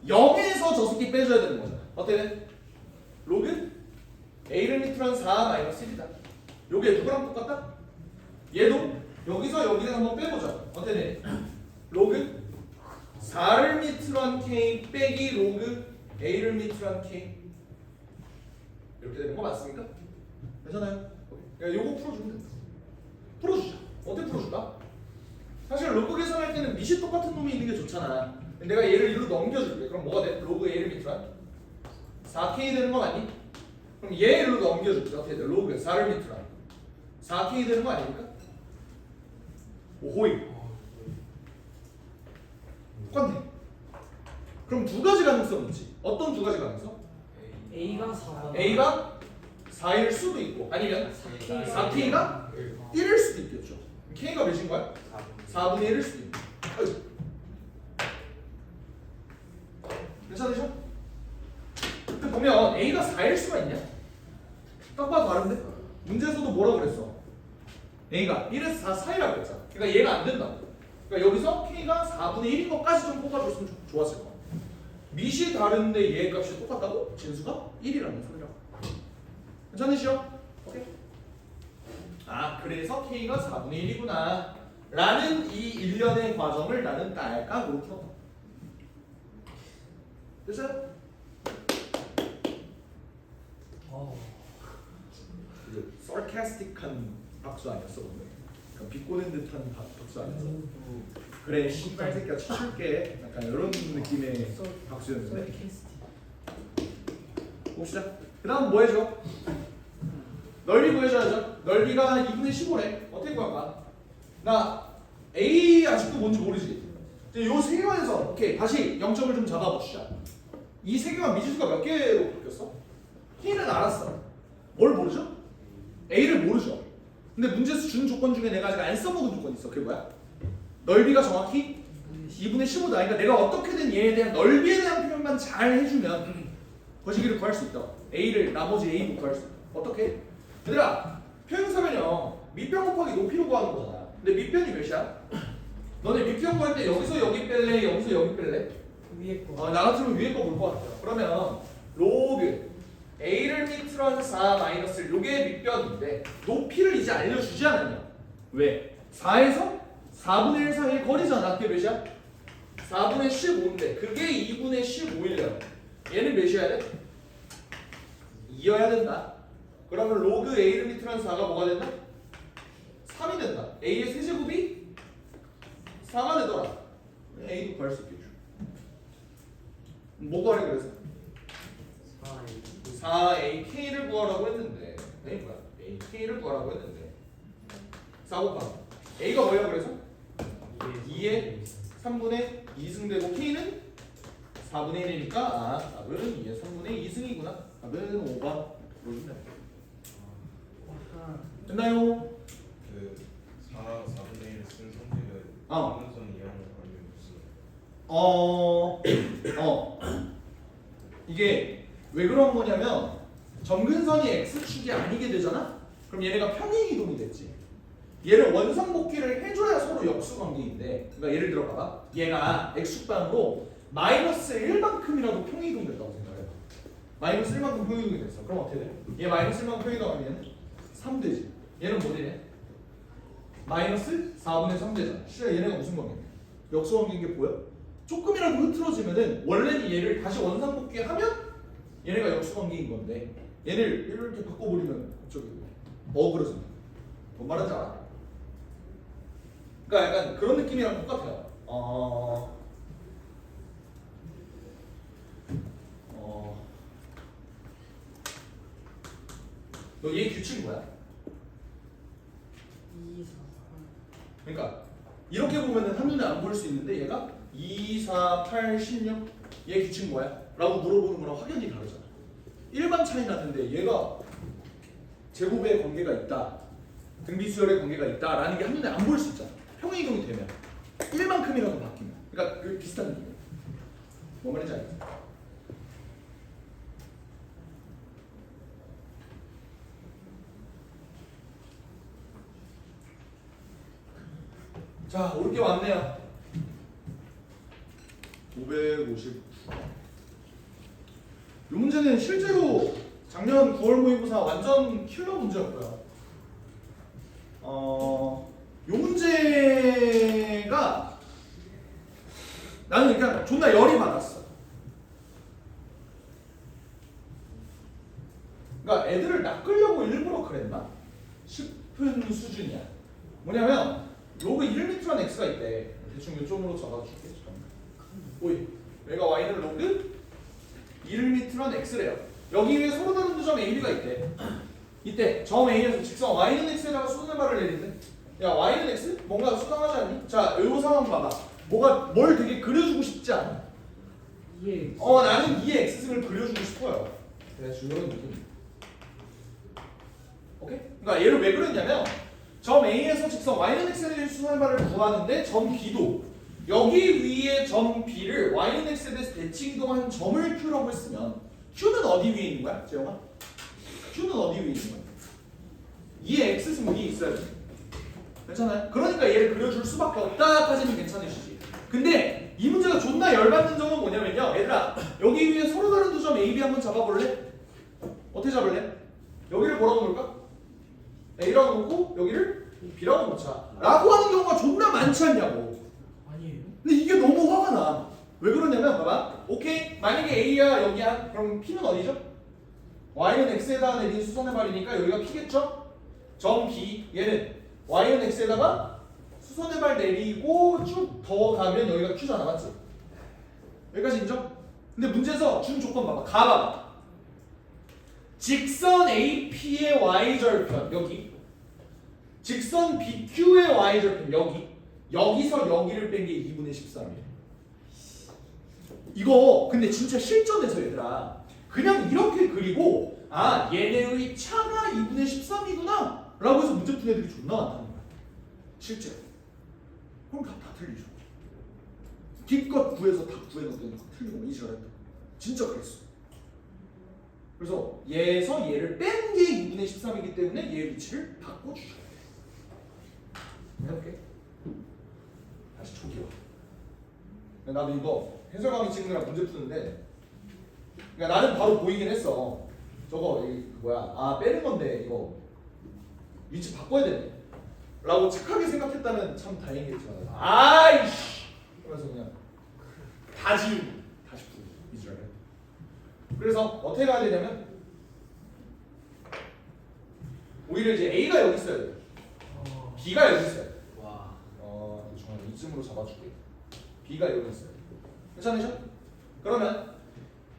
0에서 저 새끼 빼줘야 되는 거잖아. 어떻게 돼? 로그 a를 밑으로 한 4 1이다. 요게 누구랑 똑같다? 얘도 여기서 여기를 한번 빼보자. 어떻게 돼? 로그 4를 밑으로 한 k 빼기 로그 a를 밑으로 한 k 이렇게 되는 거 맞습니까? 괜찮아요? 그러니까 요거 풀어주면 된다. 풀어주자. 어떻게 풀어줄까? 사실 로그 계산할 때는 밑이 똑같은 놈이 있는 게 좋잖아. 내가 얘를 일로 넘겨줄게. 그럼 뭐가 돼? 로그 a를 밑으로 한 4k 되는 거 맞니? 그럼 얘 일로 넘겨줄게. 어떻게 돼? 로그 4를 밑으로 한 4k 되는 거 아닙니까? 오호이. 똑같네. 그럼 두 가지 가능성이 있지. 어떤 두 가지 가능성? A가 4. A가 4일 수도 있고 아니면 4K가 1일 수도 있겠죠. K가 몇인 거야? 4분의 1일 수도 있고. 괜찮으셔? 근데 보면 A가 4일 수가 있냐? 딱 봐도 다른데? 문제에서도 뭐라 그랬어? A가 1에서 4 사이라고 했잖아. 그러니까 얘가 안 된다고. 그러니까 여기서 K가 4분의 1인 것까지 좀 뽑아줬으면 좋았을 거야. 밑이 다른데 얘 값이 똑같다고? 진수가 1이라는 소리라고. 괜찮으시죠? 오케이. 아 그래서 K가 4분의 1이구나 라는 이 일련의 과정을 나는 딸깍으로 풀었다. 됐어요? 그 sarcastic한 박수 아니었어 오늘? 그러니까 비꼬는 듯한 박수 아니었어? 그래 신발 새끼야 쳐줄게 약간 이런 느낌의 박수였는데 봅시다. 그 다음 뭐 해줘? 넓이 구해줘야죠. 넓이가 2분의 15래. 어떻게 구할까? 나 A 아직도 뭔지 모르지? 요 세 개만에서 오케이 다시 0점을 좀 잡아봅시다. 이 세 개만 미지수가 몇 개로 바뀌었어? K는 알았어. 뭘 모르죠? A를 모르죠. 근데 문제에서 준 조건 중에 내가 아직 안 써먹은 조건이 있어. 그게 뭐야? 넓이가 정확히 2분의 15다. 그러니까 내가 어떻게든 얘에 대한 넓이에 대한 표현만 잘 해주면 거시기를 구할 수 있다. A를 나머지 A로 구할 수 있다. 어떻게? 얘들아 표현사면요 밑변 곱하기 높이로 구하는 거잖아. 근데 밑변이 몇이야? 너네 밑변 구할 때 여기서 여기 뺄래? 여기서 여기 뺄래? 위에 거. 나 같으면 위에 거 볼 것 같아요. 그러면 로그 A를 밑으로 한 4 마이너스 요게 밑변인데 높이를 이제 알려주지 않았냐? 왜? 4에서 4분의 1 사이의 거리잖아. 그게 몇이야? 4분의 15인데 그게 2분의 15이려면 얘는 몇이어야 돼? 2여야 된다. 그러면 로그 A를 밑으로 한 4가 뭐가 된다? 3이 된다. A의 세제곱이 4가 되더라. A도 구할 수 있겠죠. 뭐 구하래 그래서? 4AK를 구하라고 했는데 뭐야? AK를 구하라고 했는데 4 곱하기 A가 뭐야 그래서? 2에 3분의 2승되고 K는 4분의 1이니까 답은 2의 3분의 2승이구나. 답은 5번. 됐나요? 그 4분의 1 쓴 성질은 어. 점근선이 아니면 무슨 이게 왜 그런 거냐면 점근선이 x축이 아니게 되잖아? 그럼 얘네가 평행이동이 됐지. 얘를 원상복귀를 해줘야 서로 역수관계인데, 그러니까 예를 들어 봐봐. 얘가 x축방으로 마이너스 1만큼이라도 평행이동 됐다고 생각해봐. 마이너스 1만큼 평행이동이 됐어. 그럼 어떻게 돼? 얘 마이너스 1만큼 평행이동하면 3 되지. 얘는 뭐 되냐? 마이너스 4분의 3 되잖아. 실제 얘네가 무슨 관계냐? 역수관계인 게 보여? 조금이라도 흐트러지면은 원래는 얘를 다시 원상복귀하면 얘네가 역수관계인 건데 얘를 이렇게 바꿔버리면 갑자기 어그러져. 뭔 말인지 알아? 그러니까 약간 그런 느낌이랑 똑같아요. 너 얘 규칙이 뭐야? 2, 4, 그러니까 이렇게 보면은 한눈에 안 보일 수 있는데 얘가 2, 4, 8, 16 얘 규칙 뭐야? 라고 물어보는 거랑 확연히 다르잖아. 일반 차이 나는데 얘가 제곱의 관계가 있다, 등비수열의 관계가 있다 라는 게 한눈에 안 보일 수 있잖아. 평행이동이 되면 1만큼이라도 바뀌면. 그러니까 그 비슷한 느낌이야. 뭐 말인지 알겠지? 자, 올 게 왔네요. 550. 이 문제는 실제로 작년 9월 모의고사 완전 킬러 문제였고요. 이 문제가 나는 그냥 존나 열이 받았어. 그러니까 애들을 낚으려고 일부러 그랬나 싶은 수준이야. 뭐냐면 로그 1m란 x가 있대. 대충 요점으로 적어줄게. 오이, 얘가 y는 로그 1m란 x래요. 여기 위에 서로 다른 두 점 a, b가 있대. 이때 점 a에서 직선 y는 x에다가 수선발을 내린대. 야, y는 x? 뭔가 수상하지 않니? 자, 요 상황 봐봐. 뭘 되게 그려주고 싶지 않아? 2에 나는 2의 x승을 그려주고 싶어요. 내가 주려는 느낌. 오케이? 그러니까 얘를 왜 그렸냐면 점 A에서 직선 y는 x에 대해 수선발을 구하는데 점 B도 여기 위에 점 B를 y는 x에 대해서 대칭이동한 점을 Q라고 했으면 Q는 어디 위에 있는 거야? 재영아? Q는 어디 위에 있는 거야? 2의 x승 위에 있어야 돼. 괜찮아요? 그러니까 얘를 그려줄 수밖에 없다까지는 괜찮으시지. 근데 이 문제가 존나 열받는 점은 뭐냐면요. 얘들아, 여기 위에 서로 다른 두 점 A, B 한번 잡아볼래? 어떻게 잡을래? 여기를 뭐라고 놓을까? A라고 놓고 여기를 B라고 놓자 라고 하는 경우가 존나 많지 않냐고. 아니에요? 근데 이게 너무 화가 나. 왜 그러냐면 봐봐. 오케이, 만약에 A야 여기야. 그럼 P는 어디죠? Y는 X에다가 내린 수선의 발이니까 여기가 P겠죠? 점 B, 얘는 Y는 X에다가 수선의 발 내리고 쭉 더 가면 여기가 Q잖아, 맞지? 여기까지 인정? 근데 문제에서 준 조건 봐봐. 가봐봐. 직선 AP의 Y절편 여기, 직선 BQ의 Y절편 여기, 여기서 여기를 뺀 게 2분의 13이에요. 이거 근데 진짜 실전에서 얘들아 그냥 이렇게 그리고 얘네의 차가 2분의 13이구나 라고 해서 문제 푼 애들이 존나 많다는 거야. 실제로. 그럼 다 틀리죠. 기껏 구해서 다 구해놨더니 틀리고 이지랄했다. 진짜 그랬어. 그래서 얘에서 얘를 뺀 게 2분의 13이기 때문에 얘의 위치를 바꿔주셔야 돼. 해볼게. 다시 초기화. 나도 이거 해설 강의 찍느라 문제 푸는데, 그러니까 나는 바로 보이긴 했어. 저거 빼는 건데 이거 위치 바꿔야 되네 라고 착하게 생각했다면 참 다행이겠지만 아이씨 그래서 그냥 다 지우고 다시 풀고 이지랄. 그래서 어떻게 가야 되냐면 오히려 이제 A가 여기 있어야 돼. B가 여기 있어요. 와. 저는 이쯤으로 잡아줄게. B가 여기 있어요. 괜찮으셔? 그러면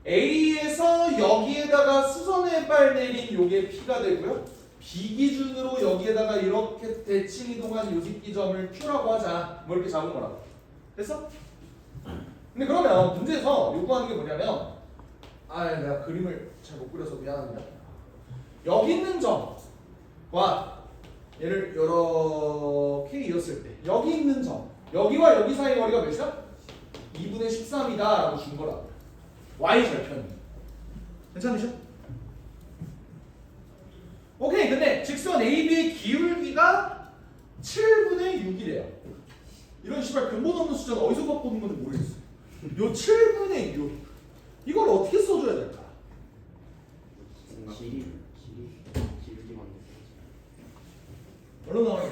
A에서 여기에다가 수선의 빨 내린 요게 P가 되고요. B 기준으로 여기에다가 이렇게 대칭 이동한 요 새끼점을 Q라고 하자. 뭐 이렇게 잡은 거라고. 됐어? 근데 그러면 문제에서 요구하는 게 뭐냐면 내가 그림을 잘 못 그려서 미안합니다. 여기 있는 점과 얘를 이렇게 이었을 때 여기 있는 점 여기와 여기 사이 거리가 몇이야? 2분의 13이다 라고 준 거라고. y절편이. 괜찮으셔? 오케이. 근데 직선 AB의 기울기가 7분의 6이래요. 이런 씨발 근본 없는 숫자는 어디서 갖고 오는 건지 모르겠어. 요 7분의 6 이걸 어떻게 써줘야 될까? 기울기만 얼른 나와요.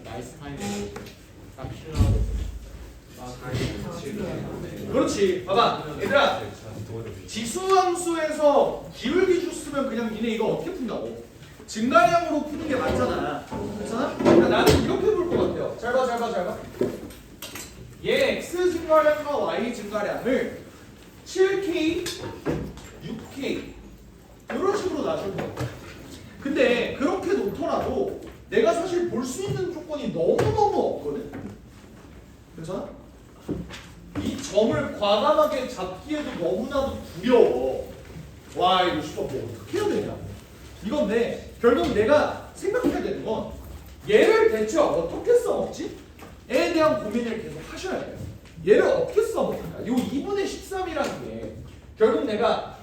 나이스 타이밍 딱 필요하고 그렇지. 봐봐 얘들아, 지수함수에서 기울기 줬으면 그냥 니네 이거 어떻게 푼다고? 증가량으로 푸는 게 맞잖아. 괜찮아? 그러니까 나는 이렇게 볼 것 같아요. 잘 봐. 얘 x 증가량과 y 증가량을 7k, 6k 이런 식으로 놔줄 거야. 근데 그렇게 놓더라도 내가 사실 볼 수 있는 조건이 너무너무 없거든. 괜찮아? 이 점을 과감하게 잡기에도 너무나도 두려워. 와 이거 씨발 뭐 어떻게 해야 되냐 이건데, 결국 내가 생각해야 되는 건 얘를 대체 어떻게 써먹지? 에 대한 고민을 계속 하셔야 돼요. 얘를 어떻게 써먹을까? 요 2분의 13이라는 게 결국 내가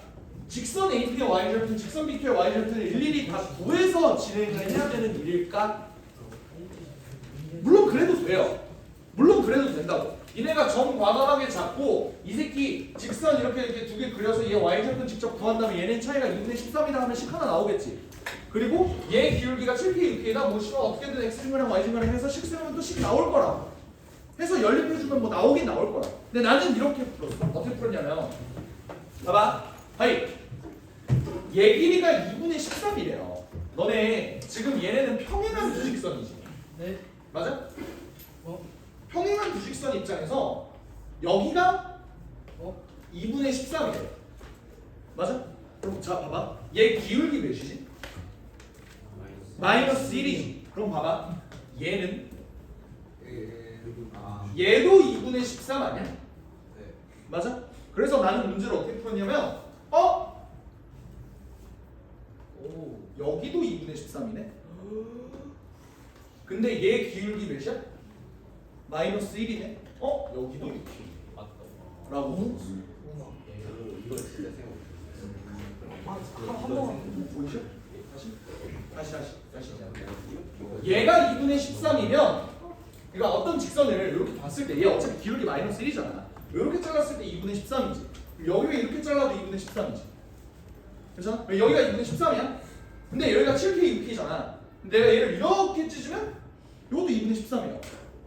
직선 AP의 y절편, 직선 BQ의 y절편을 일일이 다 구해서 진행을 해야 되는 일일까? 물론 그래도 돼요. 물론 그래도 된다고. 이네가 점 과감하게 잡고 이 새끼 직선 이렇게 두 개 그려서 얘 y절편 직접 구한 다음에 얘는 차이가 2분의 13이다 하면 식 하나 나오겠지. 그리고 얘 기울기가 7k, 6k다. 뭐 싫어 어떻게든 x증가량 y증가량 해서 식 쓰면 또 식 나올 거라. 해서 연립해주면 뭐 나오긴 나올 거라. 근데 나는 이렇게 풀었어. 어떻게 풀었냐면 봐봐. 하이. 얘 길이가 2분의 13이래요. 너네 지금 얘네는 평행한 두 직선이지. 네. 맞아? 평행한 두 직선 입장에서 여기가 2분의 13이래. 맞아? 그럼 자 봐봐. 얘 기울기 몇이지? 마이너스 1이지. 그럼 봐봐. 얘는 얘도 2분의 13 아니야? 맞아? 그래서 나는 문제를 어떻게 풀었냐면 여기도 2분의 13이네? 근데 얘 기울기 몇이야? 마이너스 1이네? 여기도 6 라고 풀었어. 이거 진짜 생각 한번 보이셔? 다시. 얘가 2분의 13이면 그러니까 어떤 직선을 이렇게 봤을 때 얘 어차피 기울기 마이너스 1이잖아. 이렇게 잘랐을 때 2분의 13이지. 여기가 이렇게 잘라도 2분의 13이지. 그렇죠? 여기가 2분의 13이야. 근데 여기가 7k, 6k잖아. 내가 얘를 이렇게 찢으면 이것도 2분의 13이야.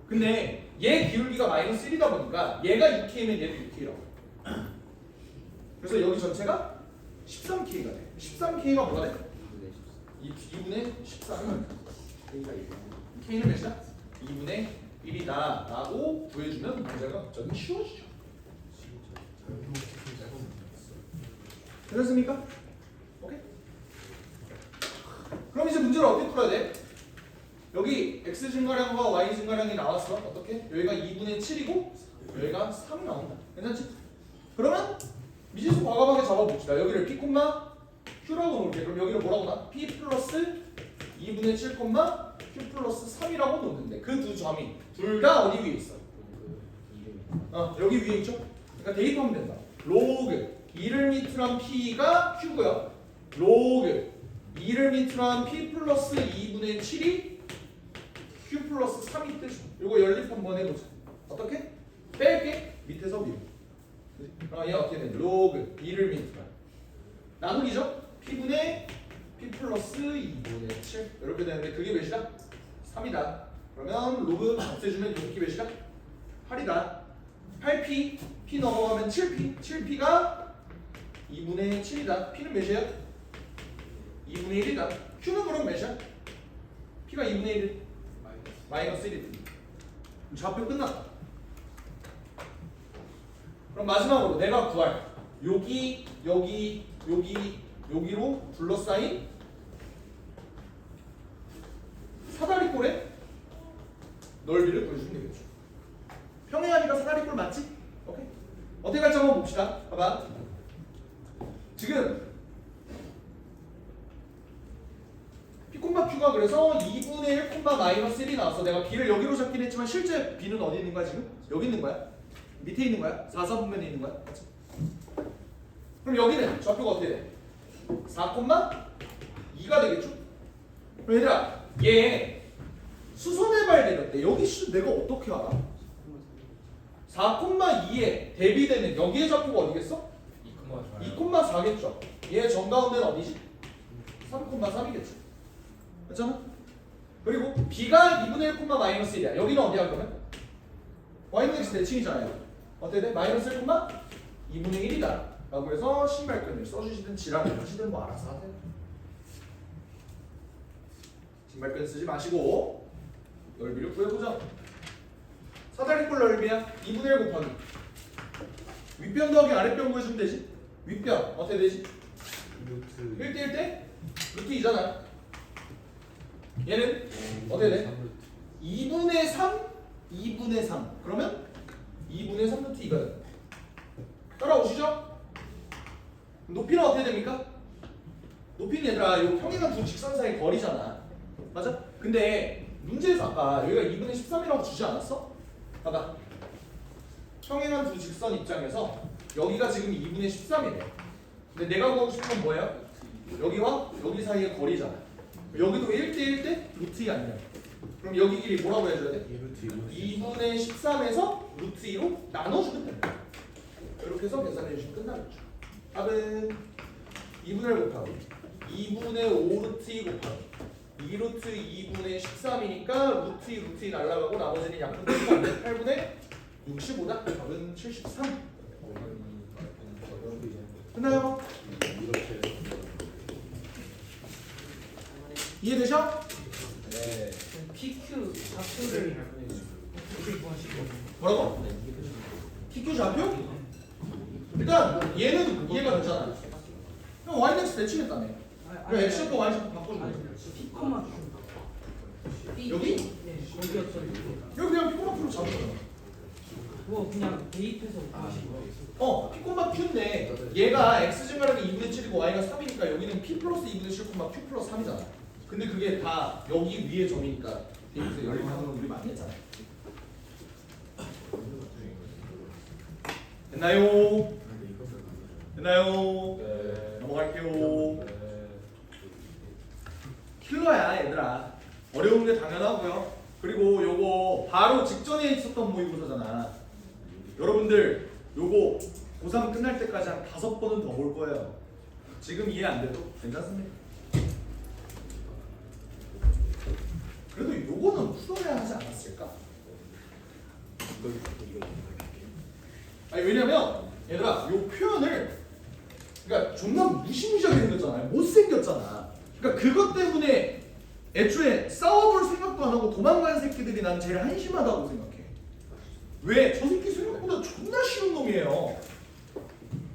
근데 얘 기울기가 마이너스 1이다 보니까 얘가 6k면 얘도 6k라고. 그래서 여기 전체가 13k가 돼. 13k가 뭐가 돼? 2분의 13은 k는 몇이야? 2분의 1이다 라고 구해주면 문제가 갑자기 쉬워지죠. 되셨습니까? 오케이? 그럼 이제 문제를 어떻게 풀어야 돼? 여기 x 증가량과 y 증가량이 나왔어. 어떻게? 여기가 2분의 7이고 여기가 3이 나온다. 괜찮지? 그러면 미지수 과감하게 잡아봅시다. 여기를 p, q라고 놓을게. 그럼 여기를 뭐라고 나? p 플러스 2분의 7, q 플러스 3이라고 놓는데 그 두 점이 둘 다 어디 위에 있어? 여기 위에 있죠? 그러니까 대입하면 된다. 로그 2를 밑으로 p가 q고요. 로그 2를 밑으로 한 p 플러스 2분의 7이 q 플러스 3이 뜨죠. 이거 연립 한번 해보자. 어떻게? 뺄게. 밑에서 위로. 얘 어떻게 돼? 로그 2를 밑으로 나누기죠? p분의 p 플러스 2분의 7 이렇게 되는데 그게 몇이다? 3이다. 그러면 로그 없애주면 이렇게 몇이다? 8이다. 8p, p 넘어가면 7p, 7p가 2분의 7이다. p는 몇이야? 2분의 1이다. q는 그럼 몇이야? P가 2분의 1 마이너스 1이든 좌표 끝났다. 그럼 마지막으로 내가 구할 여기 여기로 둘러싸인 사다리꼴의 넓이를 구해주면 되겠죠. 평행하니까 사다리꼴 맞지? 오케이. 어떻게 갈지 한번 봅시다. 봐봐. 지금 P, Q가 그래서 2분의 1, 마이너스 1이 나왔어. 내가 B를 여기로 잡긴 했지만 실제 B는 어디 있는 거야 지금? 여기 있는 거야? 밑에 있는 거야? 4, 4분면에 있는 거야? 맞지? 그럼 여기는 좌표가 어떻게 돼? 4,2가 되겠죠? 그럼 얘들아 얘 수선해봐야 되는데 여기 내가 어떻게 알아? 4,2에 대비되는 여기의 좌표가 어디겠어? 2,4겠죠? 얘 정가운데는 어디지? 3,3이겠죠? 그렇잖아? 그리고 B가 2분의 1, 마이너스 1이야. 여기는 어디야 그러면? Y는 X 대칭이잖아요. 어떻게 돼? 마이너스 1, 2분의 1이다. 라고 해서 신발끈을 써주시든 지랄을 하시든 뭐 알아서 하세요. 신발끈 쓰지 마시고 넓이를 구해보자. 사다리꼴 넓이야 2분의 1 곱하기 윗변 더하기 아랫변 구해주면 되지. 윗변 어떻게 되지? 1대1 때 루트 2잖아. 얘는 어떻게 돼? 2분의 3? 2분의 3 그러면 2분의 3 루트 2가 돼. 따라오시죠? 높이는 어떻게 됩니까? 높이는 얘들아 이 평행한 두 직선 사이 거리잖아. 맞아? 근데 문제에서 아까 여기가 2분의 13이라고 주지 않았어? 봐봐. 평행한 두 직선 입장에서 여기가 지금 2분의 13이래. 근데 내가 구하고 싶은 건 뭐예요? 여기와 여기 사이의 거리잖아. 여기도 1대1 때 루트 2 아니야. 그럼 여기 길이 뭐라고 해줘야 돼? 2분의 13에서 루트 2로 나눠주면 됩니다. 이렇게 해서 계산해 주시면 끝나겠죠. 답은 2분의 1 곱하기 2분의 5 루트 2 곱하기 2 루트 2분의 13이니까 루트 2 루트 2 날라가고 나머지는 약분되니까 8분의 65다. 답은 73. 끝나요? 이해되셔? 네. PQ 좌표를 어떻게 구하시고? 뭐라고? PQ 좌표? 일단 얘는 이해가 되잖아. 그럼 Y는 X 대칭했다며. 그럼 X좌표 Y좌표 바꿔주면 돼. P 코마 Q. 여기? 네, 거기였어요. 여기 그냥 피코마프로 잡으잖아. 그거 그냥 대입해서 구하시고. P콤마 Q인데 얘가 X 증가량이 2분의 7이고 Y가 3이니까 여기는 P 플러스 2분의 7, Q 플러스 3이잖아. 근데 그게 다 여기 위에 점이니까 대입해서 연립하는 건 우리 많이 했잖아. 됐나요? 됐나요? 네. 넘어갈게요. 킬러야 얘들아. 어려운 게 당연하고요. 그리고 요거 바로 직전에 있었던 모의고사잖아. 여러분들 요거 고3 끝날 때까지 한 5번은 더 볼 거예요. 지금 이해 안 돼도 괜찮습니다. 그래도 요거는 풀어야 하지 않았을까? 아니 왜냐면 얘들아 요 표현을 그러니까 존나 무시무시하게 생겼잖아. 못생겼잖아. 그러니까 그것 때문에 애초에 싸워볼 생각도 안 하고 도망가는 새끼들이 난 제일 한심하다고 생각해. 왜? 저 새끼 생각보다 존나 쉬운 놈이에요.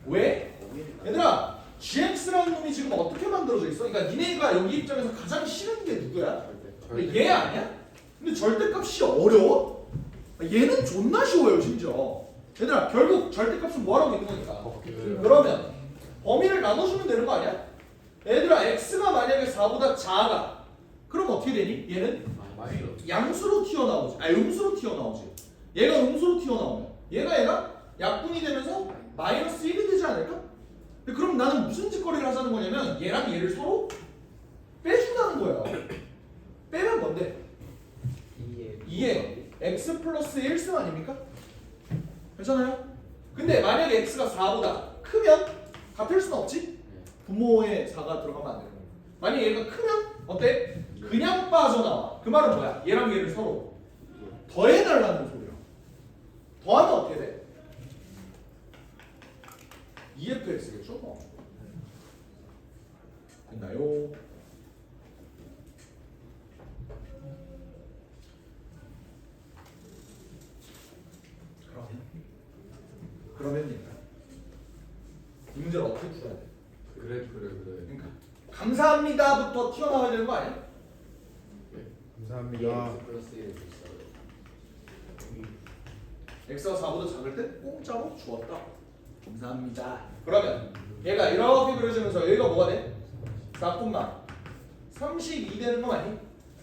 왜? 얘들아 GX라는 놈이 지금 어떻게 만들어져 있어? 그러니까 니네가 여기 입장에서 가장 싫은 게 누구야? 얘 아니야? 근데 절대값이 어려워? 얘는 존나 쉬워요 심지어. 얘들아 결국 절대값은 뭐하라고 있는 거니까. 그러면 범위를 나눠주면 되는 거 아니야? 얘들아 x가 만약에 4보다 작아 그럼 어떻게 되니? 얘는 양수로 튀어나오지. 음수로 튀어나오지. 얘가 음수로 튀어나오면 얘가 약분이 되면서 마이너스 1이 되지 않을까? 근데 그럼 나는 무슨 짓거리를 하자는 거냐면 얘랑 얘를 서로 빼준다는 거예요. 빼면 뭔데? 2에 x 플러스 1승 아닙니까? 괜찮아요? 근데 만약에 x가 4보다 크면 같을 수는 없지? 분모에 4가 들어가면 안 되는 거야. 만약에 얘가 크면 어때? 그냥 빠져나와. 그 말은 뭐야? 얘랑 얘를 서로 더해달라는 소리야. 더하면 어떻게 돼? 2fx겠죠? 됐나요? 그래. 그러니까 감사합니다부터 튀어나와야 되는 거 아니야? 감사합니다. 플러스 1 됐어. x가 4보다 작을 때 공짜로 주었다. 감사합니다. 그러면 얘가 이렇게 그려지면서 여기가 뭐가 돼? 4,32 되는 거 맞니?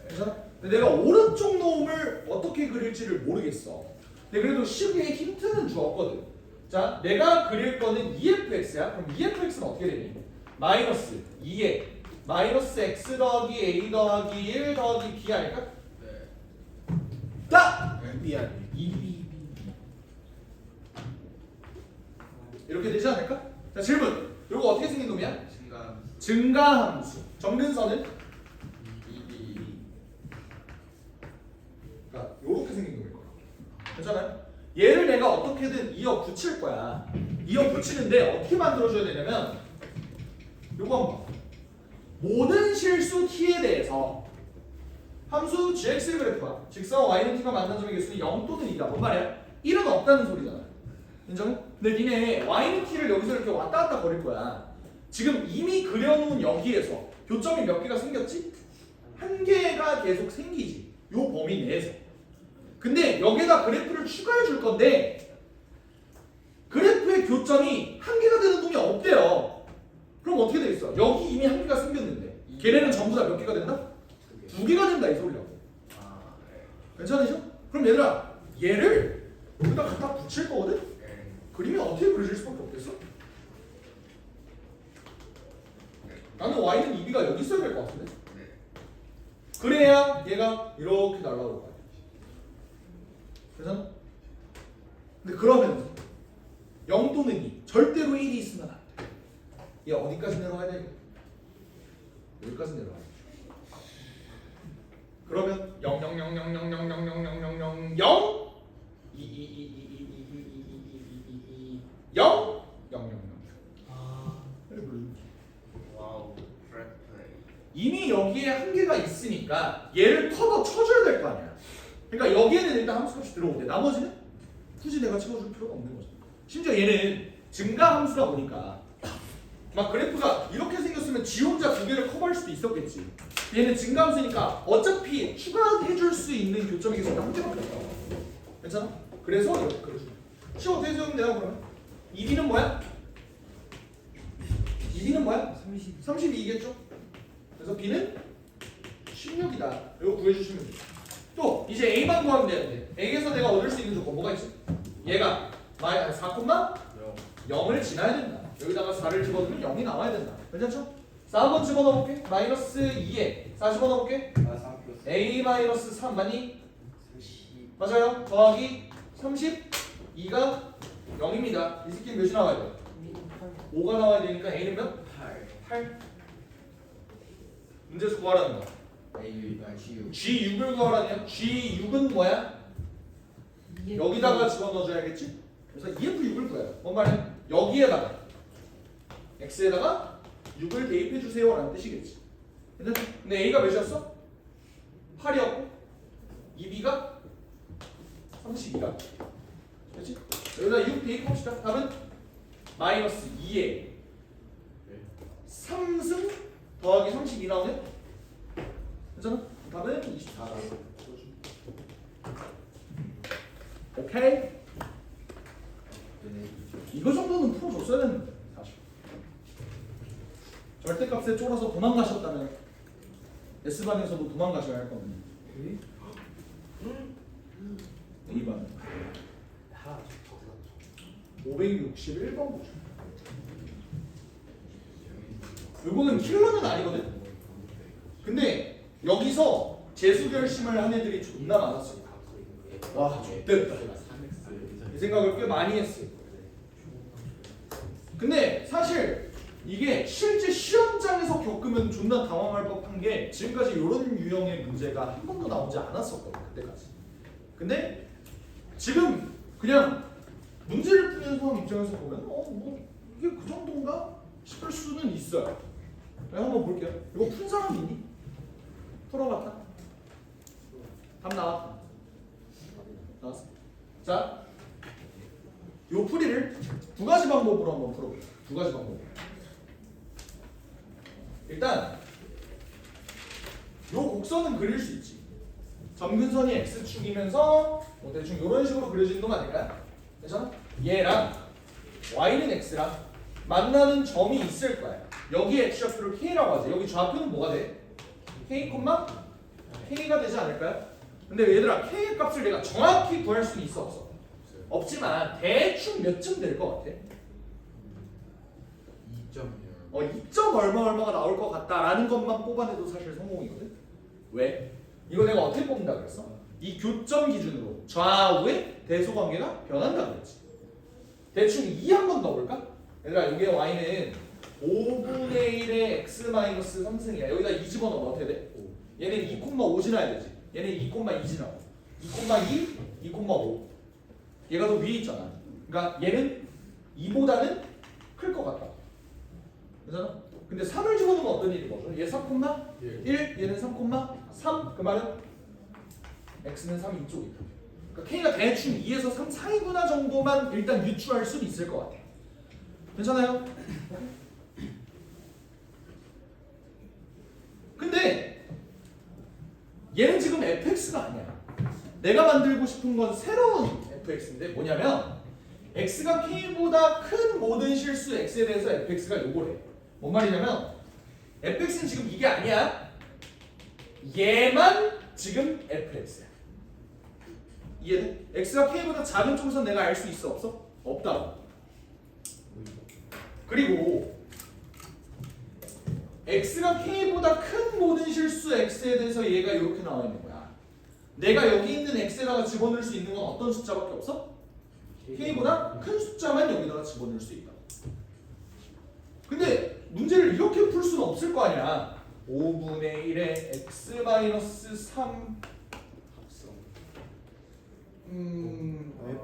그래서 근데 내가 오른쪽 놈을 어떻게 그릴지를 모르겠어. 근데 그래도 쉽게 힌트는 주었거든. 자, 내가 그릴 거는 EFX야. 그럼 EFX는 어떻게 되니? 마이너스 2에 마이너스 x 더하기 a 더하기 1 더하기 b 아닐까? 네. 자! 미안. 2 이렇게 되지 않을까? 자, 질문. 이거 어떻게 생긴 놈이야? 신간 증가함수. 점근선은? 2B. 그러니까 이렇게 생긴 놈일 거야. 괜찮아요? 얘를 내가 어떻게든 이어 붙일 거야. 이어 붙이는데 어떻게 만들어줘야 되냐면 요거 한번 봐. 모든 실수 t에 대해서 함수 gx의 그래프와 직선 y는 t가 만난 점의 개수는 0 또는 2다. 뭔 말이야? 1은 없다는 소리잖아. 인정해? 근데 니네 y는 t를 여기서 이렇게 왔다 갔다 거릴 거야. 지금 이미 그려놓은 여기에서 교점이 몇 개가 생겼지? 한 개가 계속 생기지. 요 범위 내에서. 근데 여기다 그래프를 추가해 줄 건데 그래프의 교점이 한 개가 되는 놈이 없대요. 그럼 어떻게 되겠어? 여기 이미 한 개가 생겼는데 걔네는 전부 다 몇 개가 된다? 2개가 된다 이 소리라고. 아, 네. 괜찮으죠? 그럼 얘들아 얘를 여기다 갖다 붙일 거거든? 네. 그림이 어떻게 그려질 수밖에 없겠어? 나는 y는 2b가 여기 있어야 될 것 같은데? 네. 그래야 얘가 이렇게 날아올 거야. 괜찮아? 근데 그러면 0 또는 2 절대로 1이 있으면 안 돼. 얘 어디까지 내려가야 돼? 여기까지 내려가야 돼. 그러면 0 0 0 0 0 0 0 0 0 0 0 0 0 0 2 2 2 2 2 2 2 2 2 2 0 0 0 0 아, 와우. 프레플레이. 이미 여기에 한 개가 있으니까 얘를 커버 쳐줘야 될 거 아니야. 그러니까 여기에는 일단 함수값이 들어오는데 나머지는 굳이 내가 채워줄 필요가 없는 거죠. 심지어 얘는 증가 함수다 보니까 막 그래프가 이렇게 생겼으면 지 혼자 두 개를 커버할 수도 있었겠지. 얘는 증가 함수니까 어차피 추가해줄 수 있는 교점의 개수가 한 개밖에 없어. 괜찮아? 그래서 이렇게 그려주면 시험 어떻게 세우면 돼요 그러면? 2b는 뭐야? 2b는 뭐야? 32겠죠? 그래서 b는 16이다. 이거 구해주시면 돼요. 또 이제 a만 구하면 되는데 a에서 내가 얻을 수 있는 조건 뭐가 있지? 얘가 4,0을 지나야 된다. 여기다가 4를 집어넣으면 0이 나와야 된다. 괜찮죠? 4번 집어넣어볼게. 마이너스 2에 4 집어넣어볼게. 아, 3 플러스 a 마이너스 3 맞니? 30. 맞아요. 더하기 32가 0입니다. 이 새끼는 몇이 나와야 돼? 5가 나와야 되니까 a는 몇? 8. 8. 문제에서 구하라는 거. A G6. G6을 구하라네요. G6은 뭐야? 여기다가 집어넣어줘야겠지? 그래서 EF6을 구해요. 뭔 말이야? 여기에다가 X에다가 6을 대입해주세요 라는 뜻이겠지. 근데 A가 몇이었어? 8이었고 2B가 32가 그렇지? 여기다 6 대입합시다. 답은 마이너스 2에 3승 더하기 32 나오네? 괜찮아? 답은 24다. 오케이? 이거 정도는 풀어줬어야 되는데 사실 절대값에 쫄아서 도망가셨다면 S반에서도 도망가셔야 할 겁니다. A반 561번 보죠. 이거는 킬러는 아니거든? 근데 여기서 재수 결심을 한 애들이 존나 많았어요. 와 좋댔다 이 생각을 꽤 많이 했어요. 근데 사실 이게 실제 시험장에서 겪으면 존나 당황할 법한 게 지금까지 이런 유형의 문제가 한 번도 나오지 않았었거든 그때까지. 근데 지금 그냥 문제를 푸는 사람 입장에서 보면 뭐 이게 그 정도인가 싶을 수는 있어요. 내가 한번 볼게요. 이거 푼 사람 있니? 풀어봤다. 답 나왔다. 나왔어. 자, 요 풀이를 두 가지 방법으로 한번 풀어볼게요. 두 가지 방법. 일단 요 곡선은 그릴 수 있지. 점근선이 x축이면서 뭐 대충 이런 식으로 그려지는 건 아닐까요? 그래서 얘랑 y는 x랑 만나는 점이 있을 거야. 여기 x좌표를 k라고 하지. 여기 좌표는 뭐가 돼? k, k가 되지 않을까요? 근데 얘들아 k의 값을 내가 정확히 구할 수는 있어 없어? 없지만 대충 몇 쯤 될 것 같아? 2.0 2점 얼마가 나올 것 같다라는 것만 뽑아내도 사실 성공이거든. 왜? 이거 내가 어떻게 뽑는다 그랬어? 이 교점 기준으로 좌우의 대소관계가 변한다 그랬지. 대충 2 한번 넣어볼까? 얘들아 이게 y는 5분의 1의 x 3승이야. 여기다 2 집어넣으면 어떻게 돼? 얘는 2,5 지나야 되지. 얘는 2,2 지나고 2,2, 2,5 얘가 더 위에 있잖아. 그러니까 얘는 2보다는 클 것 같다. 그잖아? 근데 3을 집어넣으면 어떤 일이 벌어져? 얘 3,1, 얘는 3,3. 그 말은 x는 3 이쪽이다. 그러니까 k가 대충 2에서 3 사이구나 정도만 일단 유추할 수는 있을 것 같아. 괜찮아요? 근데 얘는 지금 fx가 아니야. 내가 만들고 싶은 건 새로운 fx인데 뭐냐면 x가 k보다 큰 모든 실수 x에 대해서 fx가 요거래. 뭔 말이냐면 fx는 지금 이게 아니야. 얘만 지금 fx야. 이해돼? x가 k보다 작은 쪽에서 내가 알 수 있어 없어? 없다고. 그리고 x가 k보다 큰 모든 실수 x에 대해서 얘가 이렇게 나와 있는 거야. 내가 여기 있는 x에다가 집어넣을 수 있는 건 어떤 숫자밖에 없어? k보다 큰 숫자만 여기다가 집어넣을 수 있다. 근데 문제를 이렇게 풀 수는 없을 거 아니야. 5분의 1의 x-3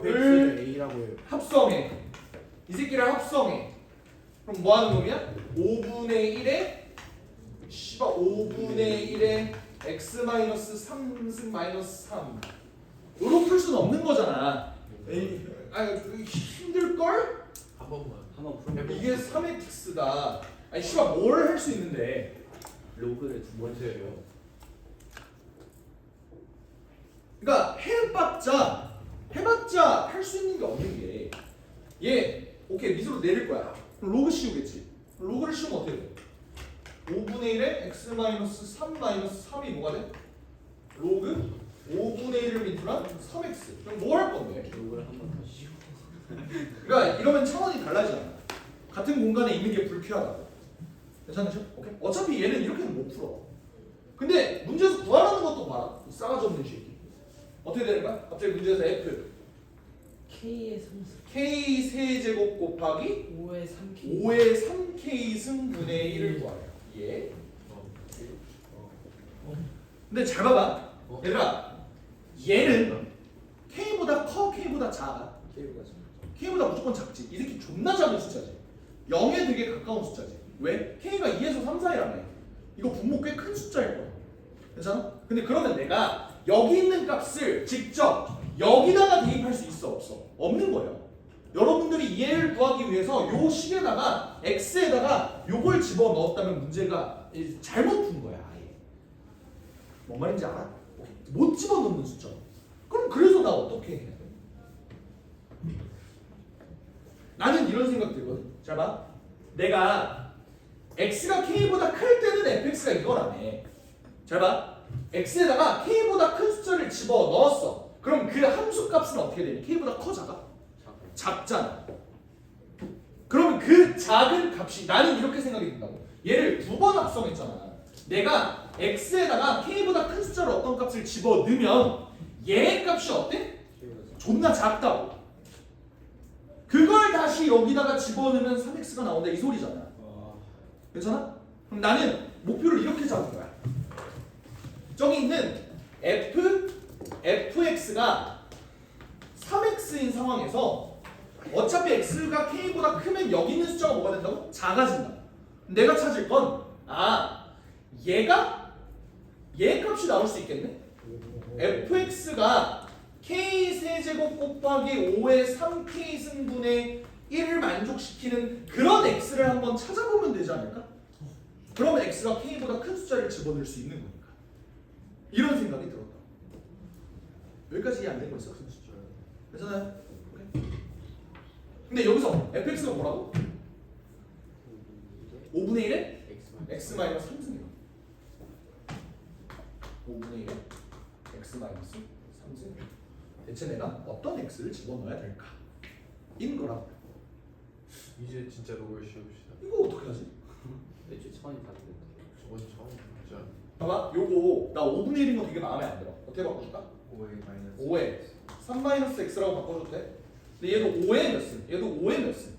fx를 a라고 해요. 합성해. 이 새끼를 합성해. 그럼 뭐 하는 놈이야? 5분의 1에 5분의 1에 x-3승 마이너스 3 요로 풀 수는 없는 거잖아. 에이, 힘들걸? 한 번만. 이게 3x다. 아니 씨발 뭘 할 수 있는데 로그를 두 번째예요. 그러니까 해봤자 할 수 있는 게 없는 게 얘 오케이 밑으로 내릴 거야. 그럼 로그 씌우겠지. 로그를 씌우면 어떻게 돼? 5분의 1에 x-3 3이 뭐가 돼? 로그 5분의 1을 밑으로 3x. 그럼 뭐 할 건데? 로그를 한 번 더 씌워. 그러니까 이러면 차원이 달라지잖아. 같은 공간에 있는 게 불쾌하다고. 괜찮으셔? 오케이? 어차피 얘는 이렇게는 못 풀어. 근데 문제에서 구하라는 것도 봐라. 이 싸가지 없는 새끼. 어떻게 되는 거야? 갑자기 문제에서 f K의 상승 k 세제곱 곱하기 5의 3K 5의 3k 승분의 1을 구하래. 예. 근데 잘 봐봐. 얘들아, 얘는 k보다 커, k보다 작아. k보다 무조건 작지. 이 새끼 존나 작은 숫자지. 0에 되게 가까운 숫자지. 왜? k가 2에서 3 사이라며. 이거 분모 꽤 큰 숫자일 거야. 괜찮아? 근데 그러면 내가 여기 있는 값을 직접 여기다가 대입할 수 있어 없어? 없는 거예요. 여러분들이 얘를 구하기 위해서 요 식에다가 x에다가 요걸 집어넣었다면 문제가 잘못 푼 거야. 아예. 뭔 말인지 알아? 못 집어넣는 숫자. 그럼 그래서 나 어떻게 해야 돼? 나는 이런 생각 들거든. 잘 봐. 내가 x가 k보다 클 때는 fx가 이거라네. 잘 봐. x에다가 k보다 큰 숫자를 집어넣었어. 그럼 그 함수 값은 어떻게 되니? k보다 커 작아? 작잖아. 그러면 그 작은 값이 나는 이렇게 생각이 든다고. 얘를 두 번 합성했잖아. 내가 x에다가 k보다 큰 숫자를 어떤 값을 집어넣으면 얘 값이 어때? 존나 작다고. 그걸 다시 여기다가 집어넣으면 3x가 나온다 이 소리잖아. 괜찮아? 그럼 나는 목표를 이렇게 잡은 거야. 저기 있는 fx가 3x인 상황에서 어차피 x가 k보다 크면 여기 있는 숫자가 뭐가 된다고? 작아진다. 내가 찾을 건 얘 값이 나올 수 있겠네. fx가 k 세제곱 곱하기 5의 3k 승분의 1을 만족시키는 그런 x를 한번 찾아보면 되지 않을까? 그러면 x가 k보다 큰 숫자를 집어넣을 수 있는 거니까. 이런 생각이 들었다. 여기까지 이해 안 된 거 있어? 큰 숫자. 괜찮아요? 오케이. 근데 여기서 fx가 뭐라고? 5분의 1에 x 마이너스 3승이야. 5분의 1에 x 마이너스 3승. 대체 내가 어떤 x를 집어넣어야 될까? 인 거라고. 이제 진짜 로그를 씌웁시다. 이거 어떻게 하지? 애초에 처음이 다른데. 저번 처음 진짜 봐봐, 요거 나 5분의 1인 거 되게 마음에 안 들어. 어떻게 바꿔줄까? 5의 마이너스 5에 3 마이너스 x라고 바꿔줘도 돼? 근데 얘도 5에 몇 승? 얘도 5에 몇 승?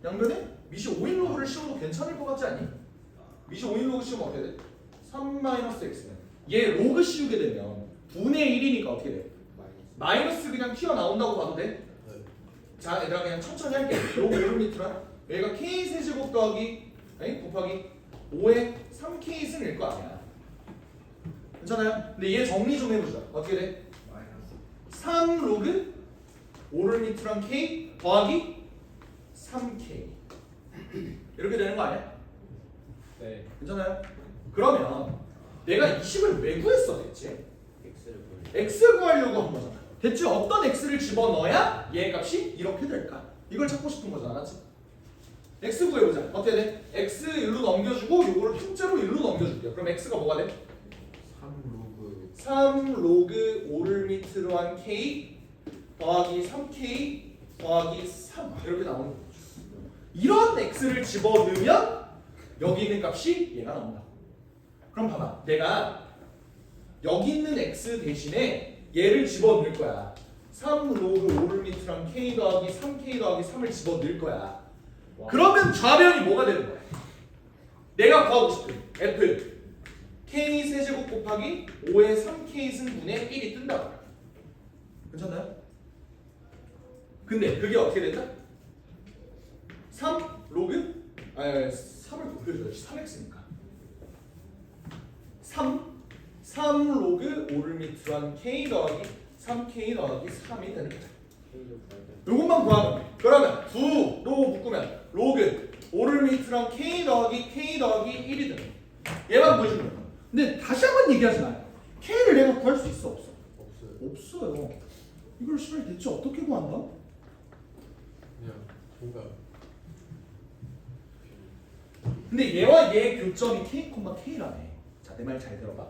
양변에 미시 5인 로그를 씌워도 괜찮을 것 같지 않니? 미시 5인 로그 씌우면 어떻게 돼? 3 마이너스 x는 얘 로그 씌우게 되면 분의 1이니까 어떻게 돼? 마이너스 그냥 튀어나온다고 봐도 돼? 자, 얘들아 그냥 천천히 할게. 로그 5를 밑으로 얘가 k 세제곱 더하기 아니 곱하기 5에 3k 승일 거 아니야. 괜찮아요? 근데 얘 정리 좀 해보자. 어떻게 돼? 마이너스 3 로그 5를 밑으로 한 k 더하기 3k 이렇게 되는 거 아니야? 네. 괜찮아요? 그러면 내가 20을 왜 구했어 대체? x를 보내. x 구하려고 한 거잖아. 대체 어떤 x를 집어넣어야 얘 값이 이렇게 될까? 이걸 찾고 싶은 거잖아, 맞지? x 구해보자. 어떻게 돼? x 일로 넘겨주고 요거를 통째로 일로 넘겨줄게요. 그럼 x가 뭐가 돼? 3 로그 3 로그 5를 밑으로 한 k 더하기 3k 더하기 3 이렇게 나오는 거죠. 이런 x를 집어넣으면 여기 있는 값이 얘가 나온다. 그럼 봐봐, 내가 여기 있는 x 대신에 얘를 집어넣을 거야. 3 로그 5를 밑으로 한 k 더하기 3k 더하기 3을 집어넣을 거야. 그러면 좌변이 뭐가 되는 거야? 내가 구하고 싶은 f k 세제곱 곱하기 5의 3k 승분의 1이 뜬다고. 괜찮나요? 근데 그게 어떻게 된다? 3 로그? 아니 3을 곱해줘야지. 3x니까 3 로그 5를 밑으로 한 k 더하기 3k 더하기 3이 되는 거야. 요것만 구하면 돼. 그러면 9로 묶으면 로그 5를 밑으로 한 k 더하기 1이 되는 거야. 얘만 구해주면 돼. 근데 다시 한번 얘기하지만 k를 내가 구할 수 있어 없어? 없어요. 없어요. 이걸 시발 대체 어떻게 구한다? 그냥 뭔가 근데 얘와 얘의 교점이 k, k라네. 자, 내 말 잘 들어봐.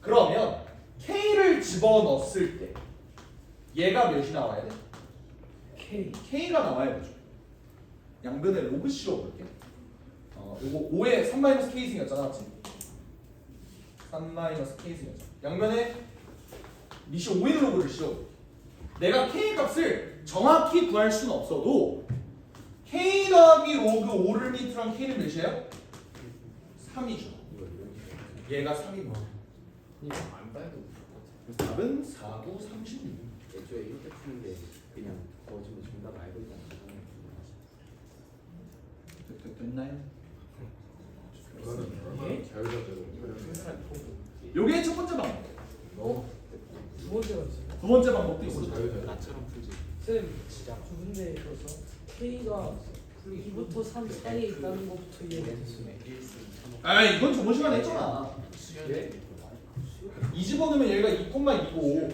그러면 k를 집어넣었을 때 얘가 몇이 나와야 돼? k가 나와야 되죠. 양변에 로그 씌워볼게. 이거 5에 3-k 승이었잖아, 맞지? 3-k 승이었죠. 양변에 미시 5인 로그를 씌워볼게. 내가 k 값을 정확히 구할 수는 없어도 k 더하기 로그 5를 밑으로 한 k는 몇이에요? 3이죠. 얘가 3이고. 이거 안 봐도 답은 4, 9, 36. 애초에 이렇게 푸는 게 그냥 거짓말 정답 알고 있다는 됐나요? 그거는 얼마나 자유자재로 요게 첫 번째 방법. 두 번째가 있어요. 두 번째 방법도 있어. 자유자재 나처럼 풀지. 쌤, 두 군데 있어서 K가 2부터 3 사이에 있다는 것부터 이해됐어요. 아, 이건 저번 시간에 했잖아. 예? 이 집어넣으면 얘가 2,2고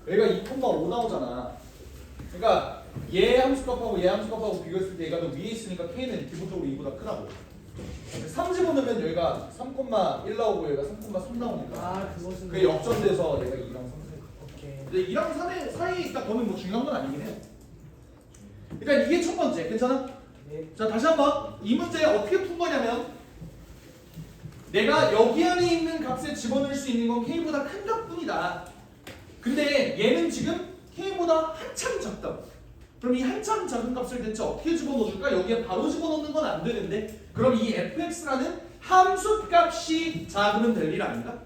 얘가 2,5 나오잖아. 그러니까 얘 함수값하고 얘 함수값하고 비교했을 때 얘가 더 위에 있으니까 k는 기본적으로 2보다 크다고. 3 집어넣으면 여기가 3,1 나오고 얘가 3,3 나오니까 아, 그것은 그게 역전돼서 얘가 2랑 3 사이. 오케이. 근데 2랑 3의 사이에 있다 보면 뭐 중요한 건 아니긴 해요. 일단 이게 첫 번째. 괜찮아? 네. 자, 다시 한번 이 문제 어떻게 푼 거냐면 내가 여기 안에 있는 값에 집어넣을 수 있는 건 k보다 큰 값뿐이다. 근데 얘는 지금 k보다 한참 작다. 그럼 이 한참 작은 값을 대체 어떻게 집어넣어줄까? 여기에 바로 집어넣는 건 안 되는데 그럼 이 fx라는 함수값이 작으면 될 일 아닌가?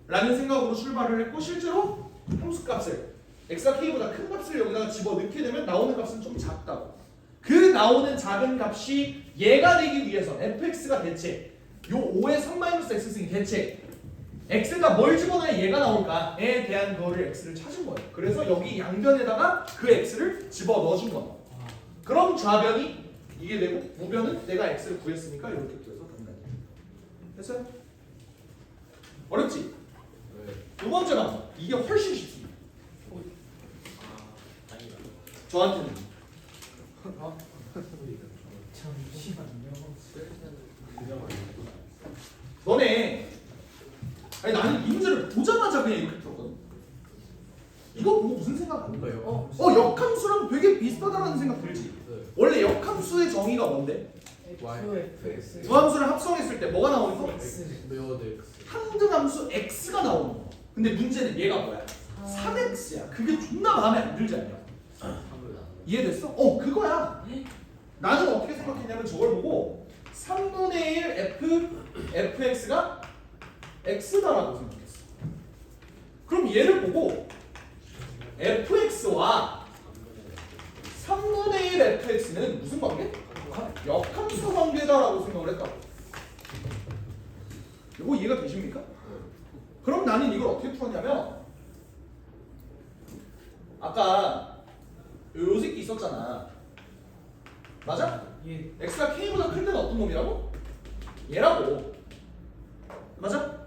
라는 생각으로 출발을 했고 실제로 함수값을 x가 k보다 큰 값을 여기다가 집어넣게 되면 나오는 값은 좀 작다고. 그 나오는 작은 값이 얘가 되기 위해서 fx가 대체 요 5의 3-x승이 대체 x가 뭘 집어넣어야 얘가 나올까에 대한 거를 x를 찾은 거예요. 그래서 여기 양변에다가 그 x를 집어넣어준 거예요. 그럼 좌변이 이게 되고 우변은 내가 x를 구했으니까 이렇게 구해서 된다. 됐어요? 어렵지? 네. 두 번째 방법 이게 훨씬 쉽습니다. 아, 다행이다. 저한테는 잠시만요. 너네 아니 나는 이 문제를 보자마자 그냥 이렇게 풀었거든. 이거 보고 무슨 생각 안 들어요? 역함수랑 되게 비슷하다는 생각 들지? 원래 역함수의 정의가 뭔데? FX 두 함수를 합성했을 때 뭐가 나오는 거? X 항등함수 x가 나오는 거. 근데 문제는 얘가 뭐야? 3x야. 그게 존나 마음에 안 들지 않냐? 이해됐어? 그거야. 나는 어떻게 생각했냐면 저걸 보고 3분의 1 fx가 x다라고 생각했어. 그럼 얘를 보고 fx와 3분의 1 fx는 무슨 관계? 역함수 관계다라고 생각을 했다고. 이거 이해가 되십니까? 그럼 나는 이걸 어떻게 풀었냐면 아까 요 새끼 있었잖아. 맞아? 예. x가 k보다 클 때는 어떤 놈이라고? 얘라고. 맞아?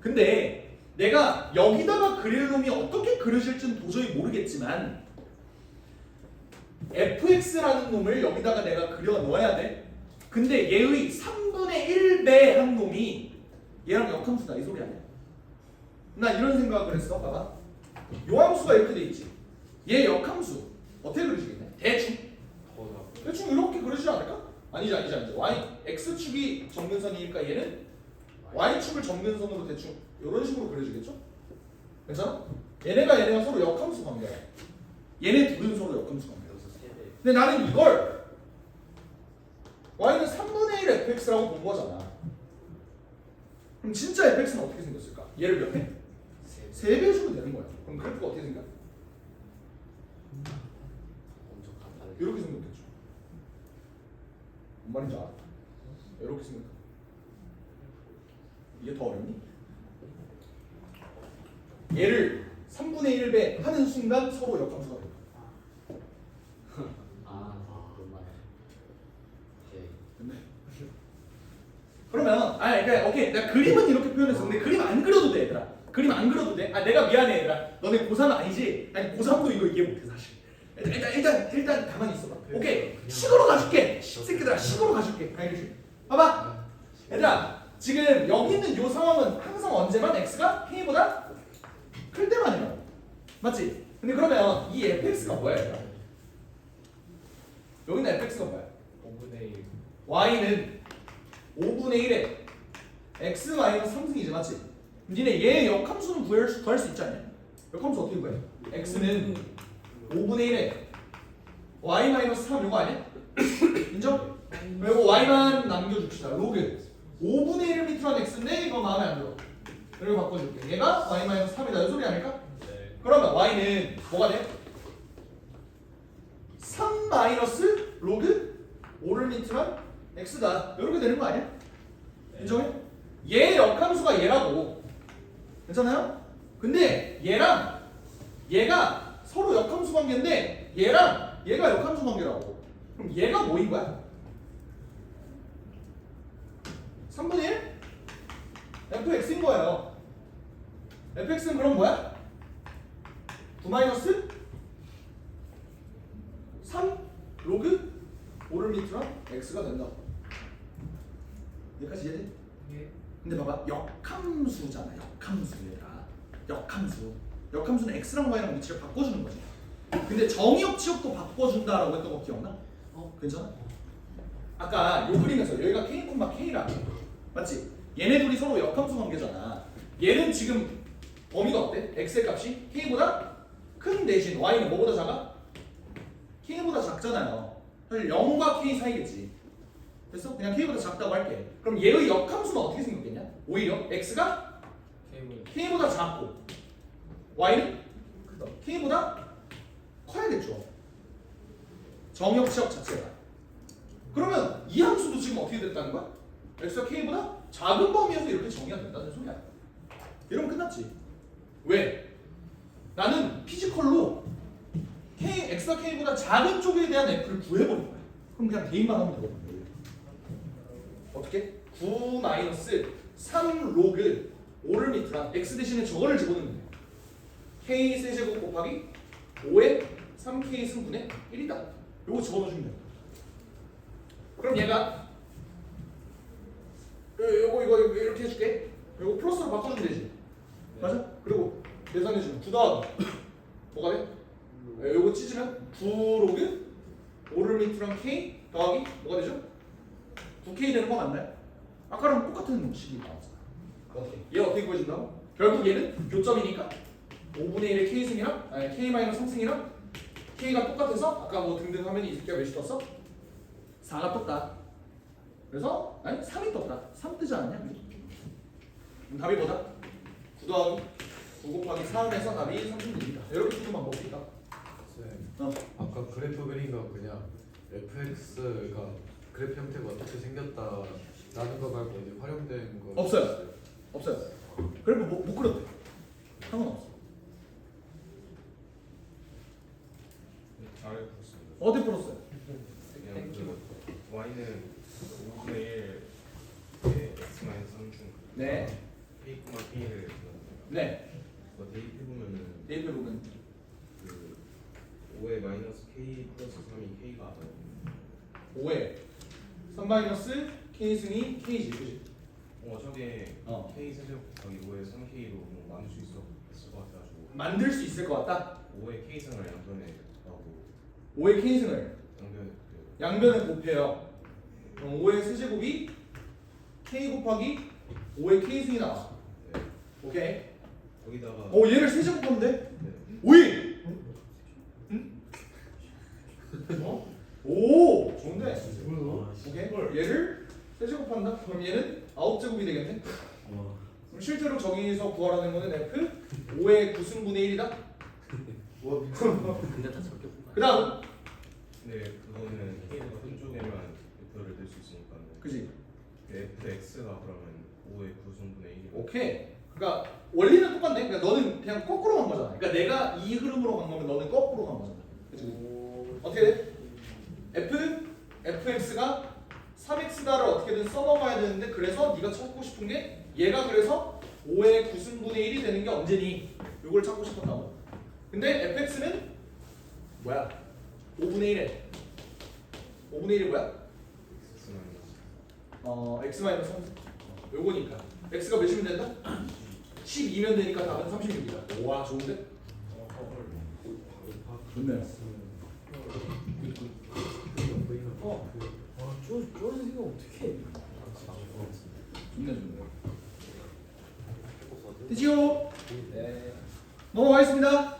근데 내가 여기다가 그릴 놈이 어떻게 그려질지는 도저히 모르겠지만 fx라는 놈을 여기다가 내가 그려 넣어야 돼. 근데 얘의 3분의 1배 한 놈이 얘랑 역함수다 이 소리 아니야? 나 이런 생각을 했어. 봐봐. 요 함수가 이렇게 돼 있지. 얘 역함수 어떻게 그려지겠냐? 대충 이렇게 그려지지 않을까? 아니지. y x축이 점근선이니까 얘는 y축을 점근선으로 대충 이런 식으로 그려지겠죠? 괜찮아? 얘네가 서로 역함수 관계야. 얘네 둘은 서로 역함수 관계야. 근데 나는 이걸 y는 3분의 1 fx라고 본 거잖아. 그럼 진짜 fx는 어떻게 생겼을까? 얘를 몇 배? 3배 주면 되는 거야. 그럼 그래프가 어떻게 생겨? 이렇게 생겼겠죠. 뭔 말인지 알아? 이렇게 생겼다. 이게 더 어렵니? 얘를 3분의 1배 하는 순간 서로 역함수가 된다. 됐네. 그러면 그러니까 오케이 내가 그림은 이렇게 표현했어. 근데 그림 안 그려도 돼 얘들아. 그림 안 그려도 돼. 내가 미안해 얘들아. 너네 고3 아니지? 아니 고3도 이거 이해 못해 사실. 일단 가만히 있어봐. 오케이 식으로 가줄게. 새끼들아 식으로 가줄게. 알겠지? 봐봐. 얘들아 지금 여기 있는 이 상황은 항상 언제만 x가 k보다 클 때만이야. 맞지? 근데 그러면 이 fx가 뭐야 얘들아? 여기는 fx가 뭐야? 5분의 1. y는 5분의 1에 x 마이너스 3승이지 맞지? 니네 얘 역함수는 구할 수 있지 않냐? 역함수 어떻게 구해? x는 5분의 1에 y 마이너스 3 이거 아니야? 인정? 그리고 y만 남겨줍시다. 로그 5분의 1을 밑으로 x인데 이거 마음에 안 들어. 그리고 바꿔줄게. 얘가 y 마이너스 3이다 이 소리 아닐까? 네. 그러면 y는 뭐가 돼? 3 마이너스 로그 5를 밑으로 x다. 이렇게 되는 거 아니야? 인정해? 얘 역함수가 얘라고. 괜찮아요? 근데 얘랑 얘가 서로 역함수 관계인데 얘랑 얘가 역함수 관계라고. 그럼 얘가 뭐인 거야? 3분의 1? fx인 거예요. fx는 그럼 뭐야? 9 마이너스 3 로그 5를 밑으로 x가 된다. 여기까지 이해돼? 예. 근데 봐봐 역함수잖아. 역함수 얘들아. 역함수는 x랑 y랑 위치를 바꿔주는 거지. 근데 정의역 치역도 바꿔준다라고 했던 거 기억나? 괜찮아? 아까 요 그림에서 여기가 k, k라 맞지? 얘네 둘이 서로 역함수 관계잖아. 얘는 지금 범위가 어때? x의 값이 k보다 큰 대신 y는 뭐보다 작아? k보다 작잖아요. 사실 0과 k 사이겠지. 됐어? 그냥 k보다 작다고 할게. 그럼 얘의 역함수는 어떻게 생겼겠냐? 오히려 x가 k보다 작고 y는 k보다 커야겠죠. 정역치역 자체가. 그러면 이 함수도 지금 어떻게 됐다는 거야? x가 k보다 작은 범위에서 이렇게 정의가 된다는 소리야. 이러면 끝났지. 왜? 나는 피지컬로 x가 k보다 작은 쪽에 대한 f를 구해버린 거야. 그럼 그냥 대입만 하면 되거든. 어떻게? 9 마이너스 3 로그 5를 밑으로 x 대신에 저거를 집어넣으면 돼요. k 세제곱 곱하기 5의 3k 승분의 1이다. 요거 집어넣어주면 돼요. 그럼 얘가 요거 이거 이렇게 해줄게. 요거 플러스로 바꿔주면 되지. 맞아? 그리고 계산해주면 9 더하기 뭐가 돼? 요거 찢으면 9 로그 5를 밑으로 k 더하기 뭐가 되죠? 9k 되는 거 맞나요? 아까랑 똑같은 식이 나왔잖아. 오케이. 얘 어떻게 구해진다고? 결국 얘는 교점이니까 5분의 1의 k승이랑 아니 k-3승이랑 k가 똑같아서 아까 뭐 등등 하면 이 새끼가 몇이 떴어? 4가 떴다. 그래서 아니 3이 떴다. 3 뜨지 않았냐? 그럼 답이 뭐다? 9 더하기 9 곱하기 3에서 답이 36이다. 이렇게 푸는 방법이 있다. 어. 아까 그래프 그린 거 그냥 fx가 그래프 형태가 어떻게 생겼다라는 거 말고 어디 활용된 거 없어요. 없어요. 그래프 못 그렸대. 상관없어. 잘 풀었습니다. 어디 풀었어요? 그냥 그 y는 5분의 1의 x-3중 네. k, k를 네. 대입해보면은 대입해 보면 그 5의 마이너스 k 플러스 3이 k가 나와요. 5에 3 마이너스 k 승이 k지, 그지? 저게 어. k 세제곱 곱하기 5의 3k로 뭐 만들 수 있을 것 같아가지고 만들 수 있을 것 같다. 5의 k승을 양변에 하고 5의 k 승을 양변에 양변에 곱해요. 그럼 5의 세제곱이 k 곱하기 5의 k 승이 나와. 네. 오케이. 거기다가 얘를 세제곱하면 돼. 네. 5이. 응? 오, 좋은데. 오케이. 얘를 세제곱한다. 그럼 얘는 9제곱이 되겠네. 그럼 실제로 저기서 구하라는 거는 f 5의 9승분의 1이다. 근데 다 저렇게 본 거야. 그다음, 근데 그거는 k가 한쪽에만 f를 낼 수 있으니까 그지? fx가 그러면 5의 9승분의 1이 오케이. 그러니까 원리는 똑같네. 그러니까 너는 그냥 거꾸로 간 거잖아. 그러니까 내가 이 흐름으로 간 거면 너는 거꾸로 간 거잖아. 그치? 어떻게 돼? fx가 3x다를 어떻게든 써먹어야 되는데 그래서 네가 찾고 싶은 게 얘가 그래서 5의 9승분의 1이 되는 게 언제니? 이걸 찾고 싶었다고. 근데 fx는 뭐야? 5분의 1에 5분의 1이 뭐야? x-3 요거니까 x가 몇이면 된다? 12면 되니까 답은 36이다. 와, 좋은데? 좋네요. 저런 생각 어떻게 해? 좋네, 좋네. 되지요? 네. 넘어가겠습니다.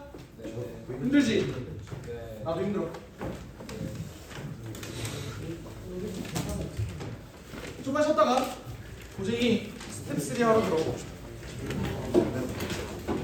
힘들지? 나도 힘들어. 좀만 쉬었다가 고생이 스텝 3 하러 들어가고 싶어.